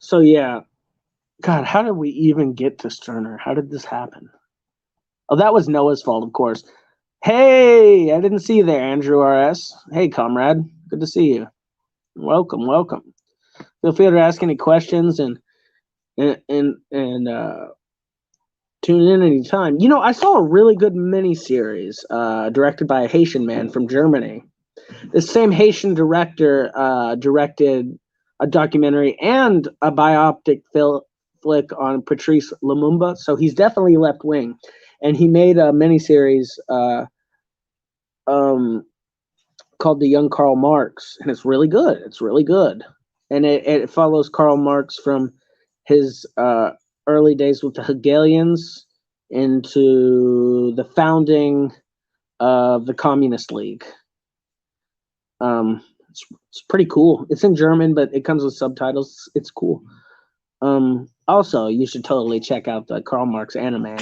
So yeah. God, how did we even get to Stirner? How did this happen? Oh, that was Noah's fault, of course. Hey, I didn't see you there, Andrew RS. Hey, comrade. Good to see you. Welcome. Feel free to ask any questions and tune in anytime. I saw a really good miniseries directed by a Haitian man from Germany. The same Haitian director directed a documentary and a biopic flick on Patrice Lumumba, so he's definitely left wing. And he made a miniseries called The Young Karl Marx, and it's really good. And it follows Karl Marx from his early days with the Hegelians into the founding of the Communist League. It's pretty cool. It's in German, but it comes with subtitles. It's cool. Also, you should totally check out the Karl Marx anime.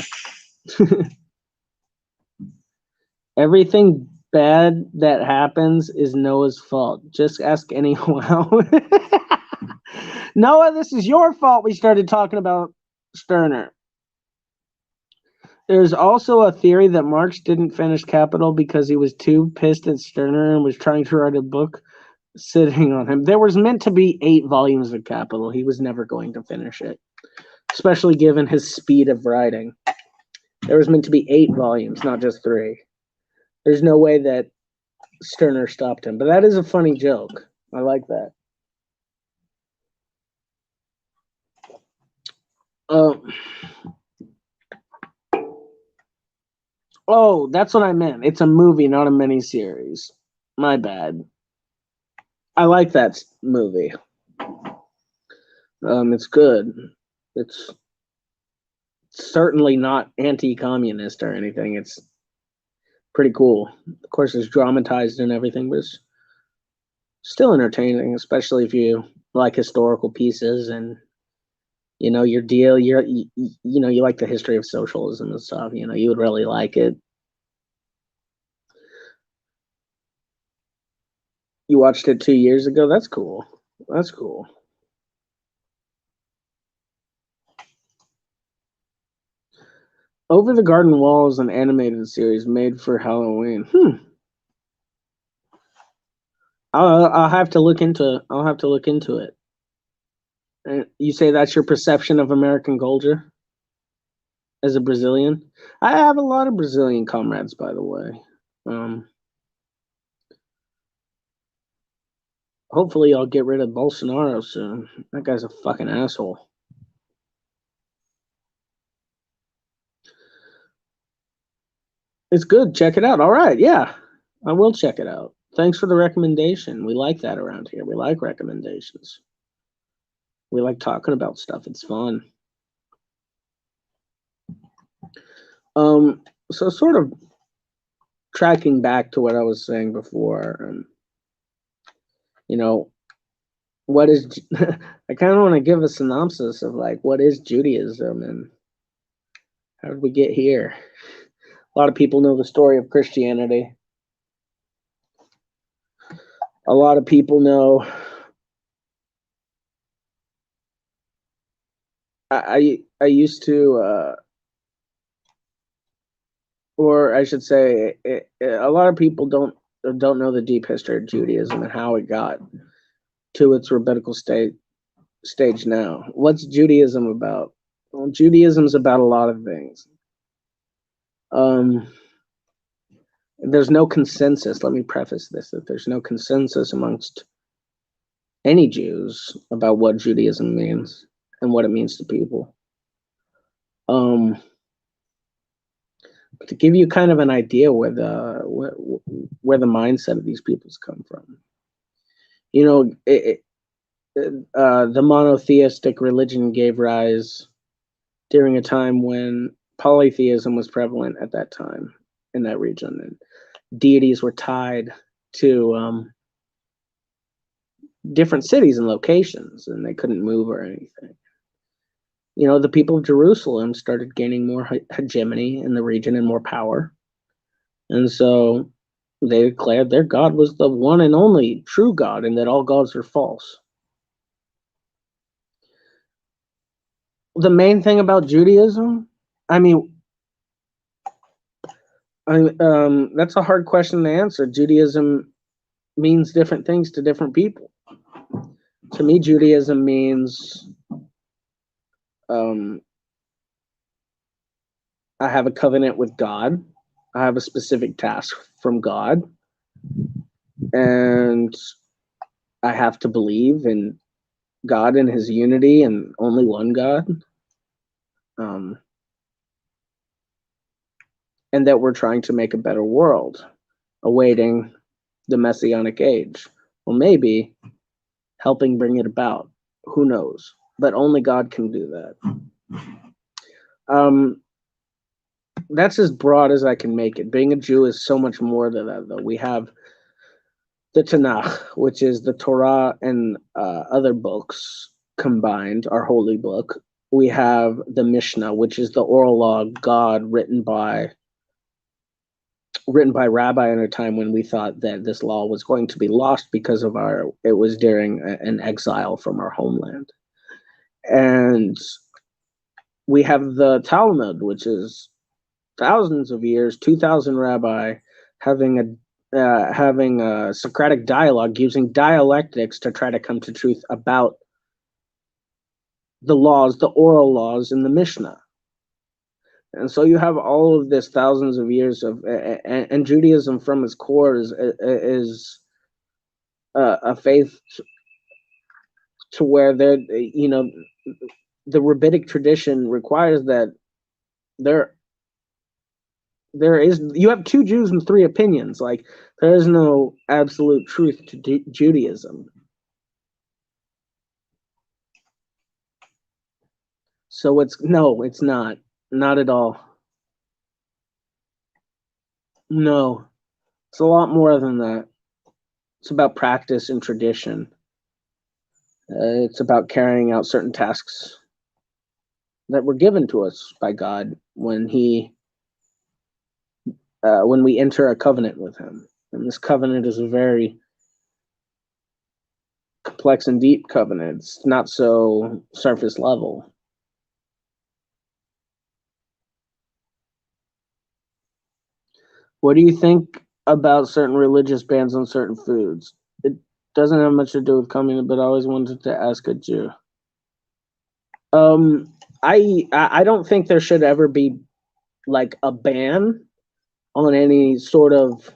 Everything bad that happens is Noah's fault. Just ask anyone. Noah, this is your fault we started talking about Stirner. There's also a theory that Marx didn't finish Capital because he was too pissed at Stirner and was trying to write a book sitting on him. There was meant to be 8 volumes of Capital. He was never going to finish it, especially given his speed of writing. There was meant to be 8 volumes, not just 3. There's no way that Stirner stopped him. But that is a funny joke. I like that. Oh, that's what I meant. It's a movie, not a miniseries. My bad. I like that movie. It's good. It's certainly not anti-communist or anything. It's pretty cool. Of course, it's dramatized and everything, but it's still entertaining, especially if you like historical pieces and you like the history of socialism and stuff. You would really like it. You watched it 2 years ago? That's cool. Over the Garden Wall is an animated series made for Halloween. I'll have to look into it. You say that's your perception of American culture as a Brazilian? I have a lot of Brazilian comrades, by the way. Hopefully I'll get rid of Bolsonaro soon. That guy's a fucking asshole. It's good. Check it out. All right. Yeah, I will check it out. Thanks for the recommendation. We like that around here. We like recommendations. We like talking about stuff. It's fun. So sort of tracking back to what I was saying before, you know, what is I kind of want to give a synopsis of like what is Judaism and how did we get here? A lot of people know the story of Christianity. A lot of people know I used to or I should say a lot of people don't know the deep history of Judaism and how it got to its rabbinical stage now. What's Judaism about? Well, Judaism's about a lot of things. There's no consensus. Let me preface this that there's no consensus amongst any Jews about what Judaism means and what it means to people. To give you kind of an idea where the mindset of these peoples come from, you know, the monotheistic religion gave rise during a time when polytheism was prevalent at that time in that region, and deities were tied to different cities and locations, and they couldn't move or anything. You know, the people of Jerusalem started gaining more hegemony in the region and more power, and so they declared their God was the one and only true God, and that all gods are false. The main thing about Judaism, that's a hard question to answer. Judaism means different things to different people. To me, Judaism means I have a covenant with God. I have a specific task from God. And I have to believe in God and his unity and only one God. And that we're trying to make a better world, awaiting the Messianic age. Well, maybe helping bring it about. Who knows? But only God can do that. That's as broad as I can make it. Being a Jew is so much more than that, though. We have the Tanakh, which is the Torah and other books combined, our holy book. We have the Mishnah, which is the oral law of God written by rabbi in a time when we thought that this law was going to be lost because of it was during an exile from our homeland. And we have the Talmud, which is thousands of years, 2,000 rabbi having a Socratic dialogue, using dialectics to try to come to truth about the laws, the oral laws in the Mishnah. And so you have all of this thousands of years of, and Judaism from its core is a faith to where the rabbinic tradition requires that you have two Jews and three opinions. Like, there is no absolute truth to Judaism. So it's not at all. No, it's a lot more than that. It's about practice and tradition. It's about carrying out certain tasks that were given to us by God when we enter a covenant with him. And this covenant is a very complex and deep covenant. It's not so surface level. What do you think about certain religious bans on certain foods? It doesn't have much to do with communism, but I always wanted to ask a Jew. I don't think there should ever be like a ban on any sort of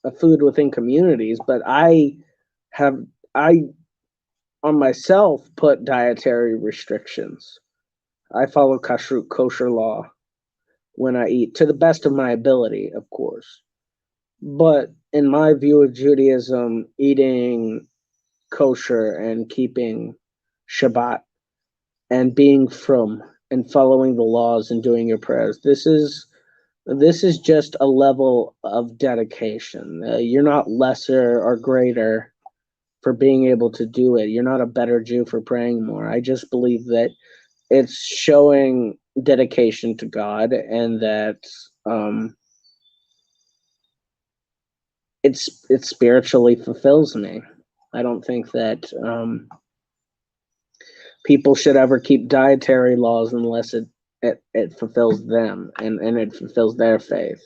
a food within communities, but I on myself put dietary restrictions. I follow kosher law. when I eat, to the best of my ability, of course. But in my view of Judaism, eating kosher and keeping Shabbat and being frum and following the laws and doing your prayers, this is just a level of dedication. You're not lesser or greater for being able to do it. You're not a better Jew for praying more. I just believe that it's showing dedication to God, and that it spiritually fulfills me. I don't think that people should ever keep dietary laws unless it fulfills them and it fulfills their faith.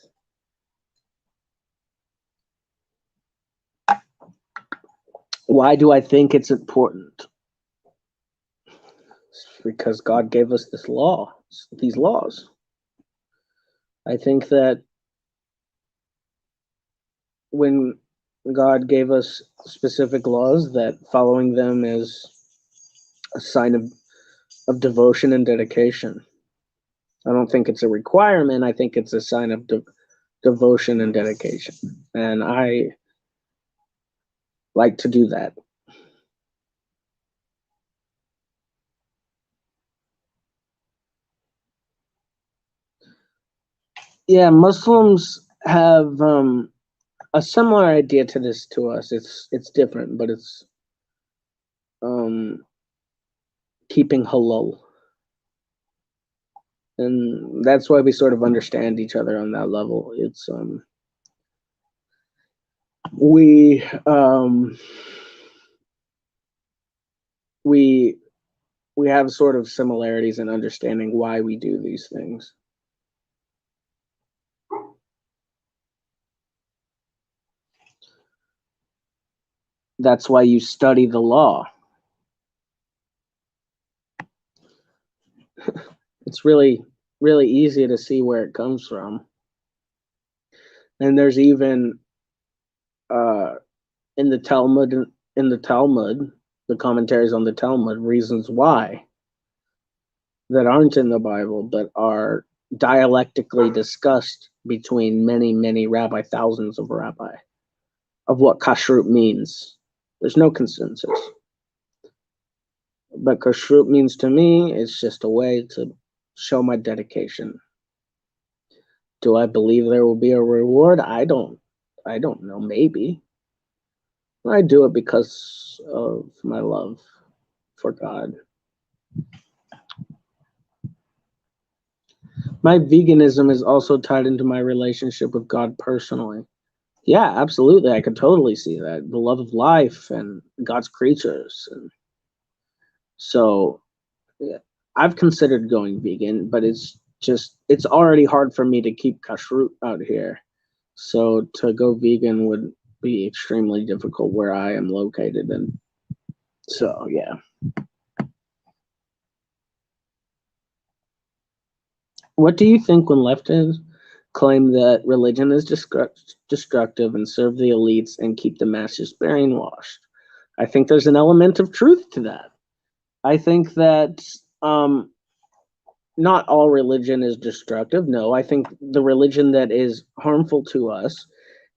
Why do I think it's important? It's because God gave us these laws. I think that when God gave us specific laws, that following them is a sign of devotion and dedication. I don't think it's a requirement. I think it's a sign of devotion and dedication. And I like to do that. Yeah, Muslims have a similar idea to this to us. It's different, but it's keeping halal. And that's why we sort of understand each other on that level. It's we have sort of similarities in understanding why we do these things. That's why you study the law. It's really, really easy to see where it comes from. And there's even in the Talmud, the commentaries on the Talmud, reasons why that aren't in the Bible, but are dialectically discussed between many, many rabbi, thousands of rabbi, of what kashrut means. There's no consensus. But kashrut means to me, it's just a way to show my dedication. Do I believe there will be a reward? I don't know, maybe. I do it because of my love for God. My veganism is also tied into my relationship with God personally. Yeah, absolutely. I could totally see that. The love of life and God's creatures. And so yeah, I've considered going vegan, but it's already hard for me to keep kashrut out here. So to go vegan would be extremely difficult where I am located. And so, yeah. What do you think when leftists claim that religion is destructive and serve the elites and keep the masses brainwashed? I think there's an element of truth to that. I think that not all religion is destructive. No, I think the religion that is harmful to us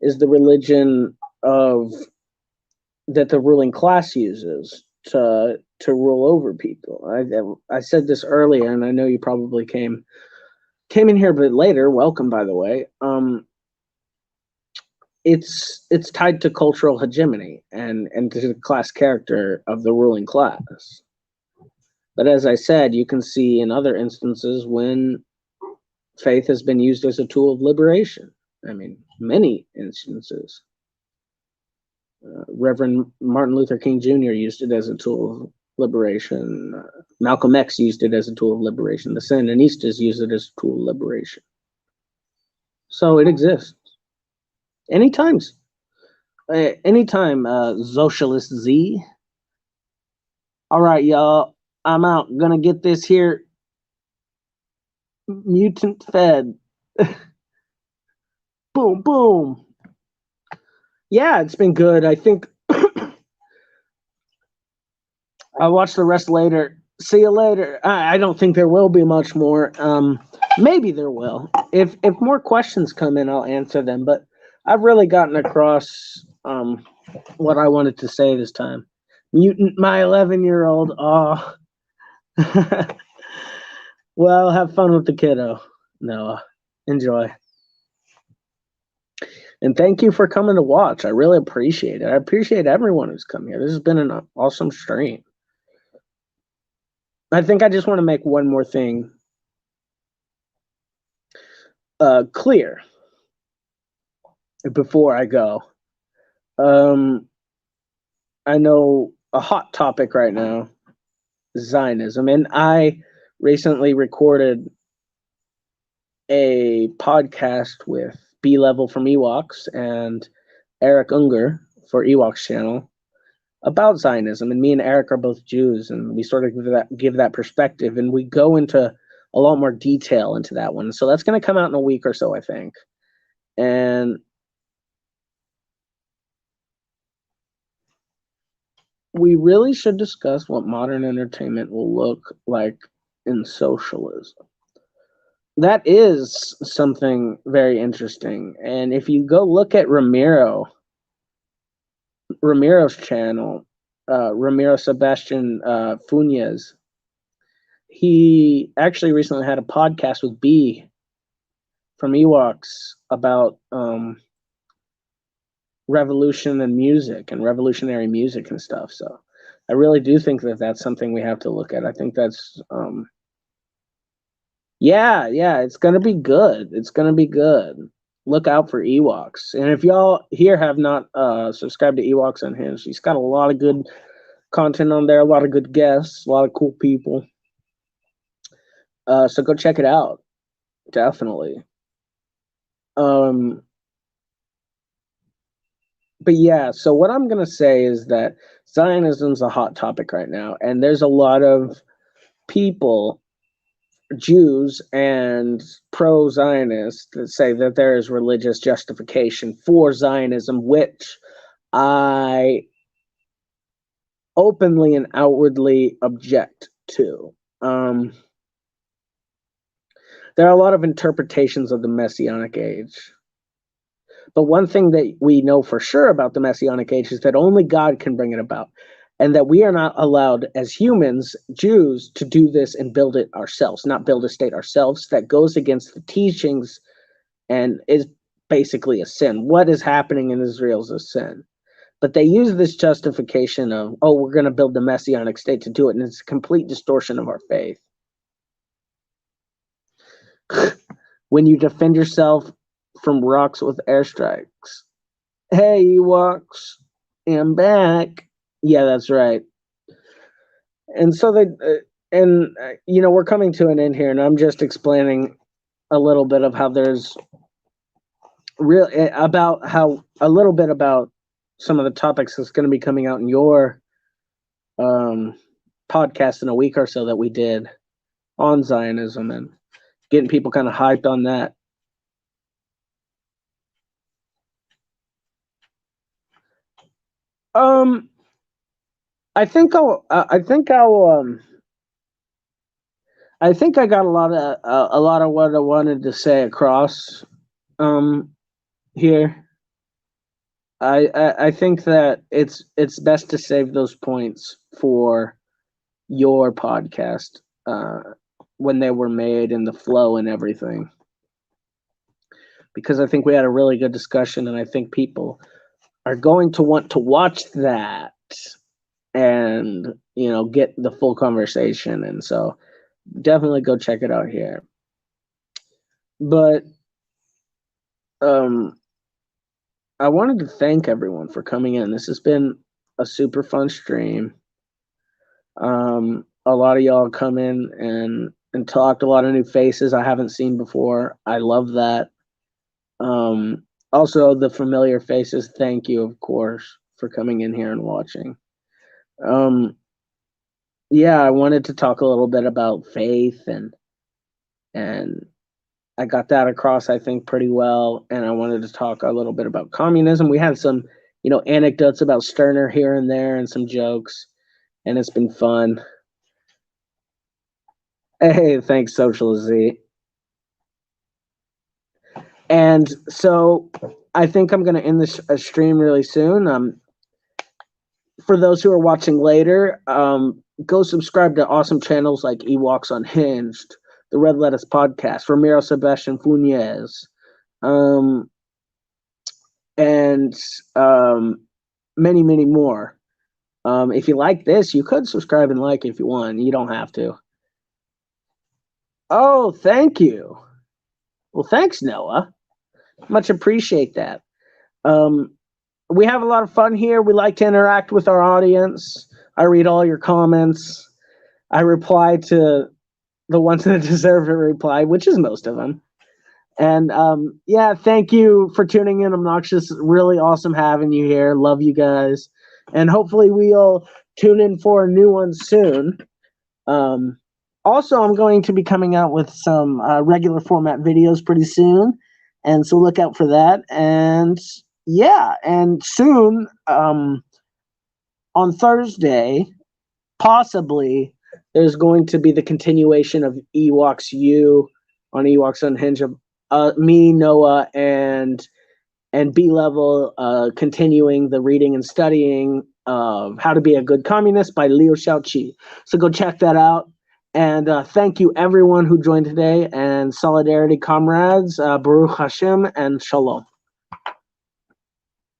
is the religion that the ruling class uses to rule over people. I said this earlier, and I know you probably came in here a bit later. Welcome, by the way. It's tied to cultural hegemony and to the class character of the ruling class. But as I said, you can see in other instances when faith has been used as a tool of liberation. I mean, many instances. Reverend Martin Luther King Jr. used it as a tool of liberation. Malcolm X used it as a tool of liberation. The Sandinistas use it as a tool of liberation. So it exists. Anytime, Socialist Z. All right, y'all. I'm out. Gonna get this here mutant fed. Boom, boom. Yeah, it's been good. I think I'll watch the rest later. See you later. I don't think there will be much more. Maybe there will. if more questions come in, I'll answer them. But I've really gotten across what I wanted to say this time. Mutant, my 11-year-old. Oh, well, have fun with the kiddo, Noah. Enjoy. And thank you for coming to watch. I really appreciate it. I appreciate everyone who's come here. This has been an awesome stream. I think I just want to make one more thing clear before I go. I know a hot topic right now is Zionism, and I recently recorded a podcast with B Level from Ewoks and Eric Unger for Ewoks channel about Zionism, and me and Eric are both Jews, and we sort of give that perspective, and we go into a lot more detail into that one. So that's going to come out in a week or so, I think. And we really should discuss what modern entertainment will look like in socialism. That is something very interesting. And if you go look at Ramiro's channel, Ramiro Sebastian Funes, he actually recently had a podcast with B from Ewoks about revolution and music and revolutionary music and stuff. So I really do think that that's something we have to look at. I think that's yeah, it's gonna be good. It's gonna be good. Look out for Ewoks. And if y'all here have not subscribed to Ewoks on his, he's got a lot of good content on there, a lot of good guests, a lot of cool people. So go check it out. Definitely. But yeah, so what I'm going to say is that Zionism's a hot topic right now, and there's a lot of people, Jews and pro-Zionists, that say that there is religious justification for Zionism, which I openly and outwardly object to. There are a lot of interpretations of the Messianic age. But one thing that we know for sure about the Messianic age is that only God can bring it about, and that we are not allowed as humans, Jews, to do this and build it ourselves, not build a state ourselves. That goes against the teachings and is basically a sin. What is happening in Israel is a sin. But they use this justification of, oh, we're going to build the Messianic state to do it, and it's a complete distortion of our faith. When you defend yourself from rocks with airstrikes. Hey, Ewoks, I'm back. Yeah, that's right. And so we're coming to an end here, and I'm just explaining a little bit of how there's a little bit about some of the topics that's going to be coming out in your podcast in a week or so that we did on Zionism and getting people kind of hyped on that. I think I got a lot of what I wanted to say across here. I think that it's best to save those points for your podcast when they were made and the flow and everything. Because I think we had a really good discussion, and I think people are going to want to watch that and get the full conversation. And so definitely go check it out here. But I wanted to thank everyone for coming in. This has been a super fun stream. A lot of y'all come in and talked, a lot of new faces I haven't seen before. I love that. Also, the familiar faces, thank you, of course, for coming in here and watching. Yeah, I wanted to talk a little bit about faith, and I got that across, I think, pretty well. And I wanted to talk a little bit about communism. We had some, anecdotes about Stirner here and there and some jokes, and it's been fun. Hey, thanks, Social Z. And so I think I'm going to end this stream really soon. For those who are watching later, go subscribe to awesome channels like Ewoks Unhinged, the Red Lettuce Podcast, Ramiro Sebastian Funes, and many, many more. If you like this, you could subscribe and like if you want. You don't have to. Oh, thank you. Well, thanks, Noah. Much appreciate that. We have a lot of fun here. We like to interact with our audience. I read all your comments. I reply to the ones that deserve a reply, which is most of them. And yeah, thank you for tuning in, Obnoxious. Really awesome having you here. Love you guys. And hopefully we'll tune in for a new one soon. Also, I'm going to be coming out with some regular format videos pretty soon. And so look out for that. And yeah, and soon, on Thursday, possibly, there's going to be the continuation of Ewoks U on Ewoks Unhinged of me, Noah, and B-Level continuing the reading and studying of How to Be a Good Communist by Liu Shaoqi. So go check that out. And thank you, everyone who joined today. And solidarity, comrades. Baruch Hashem and Shalom.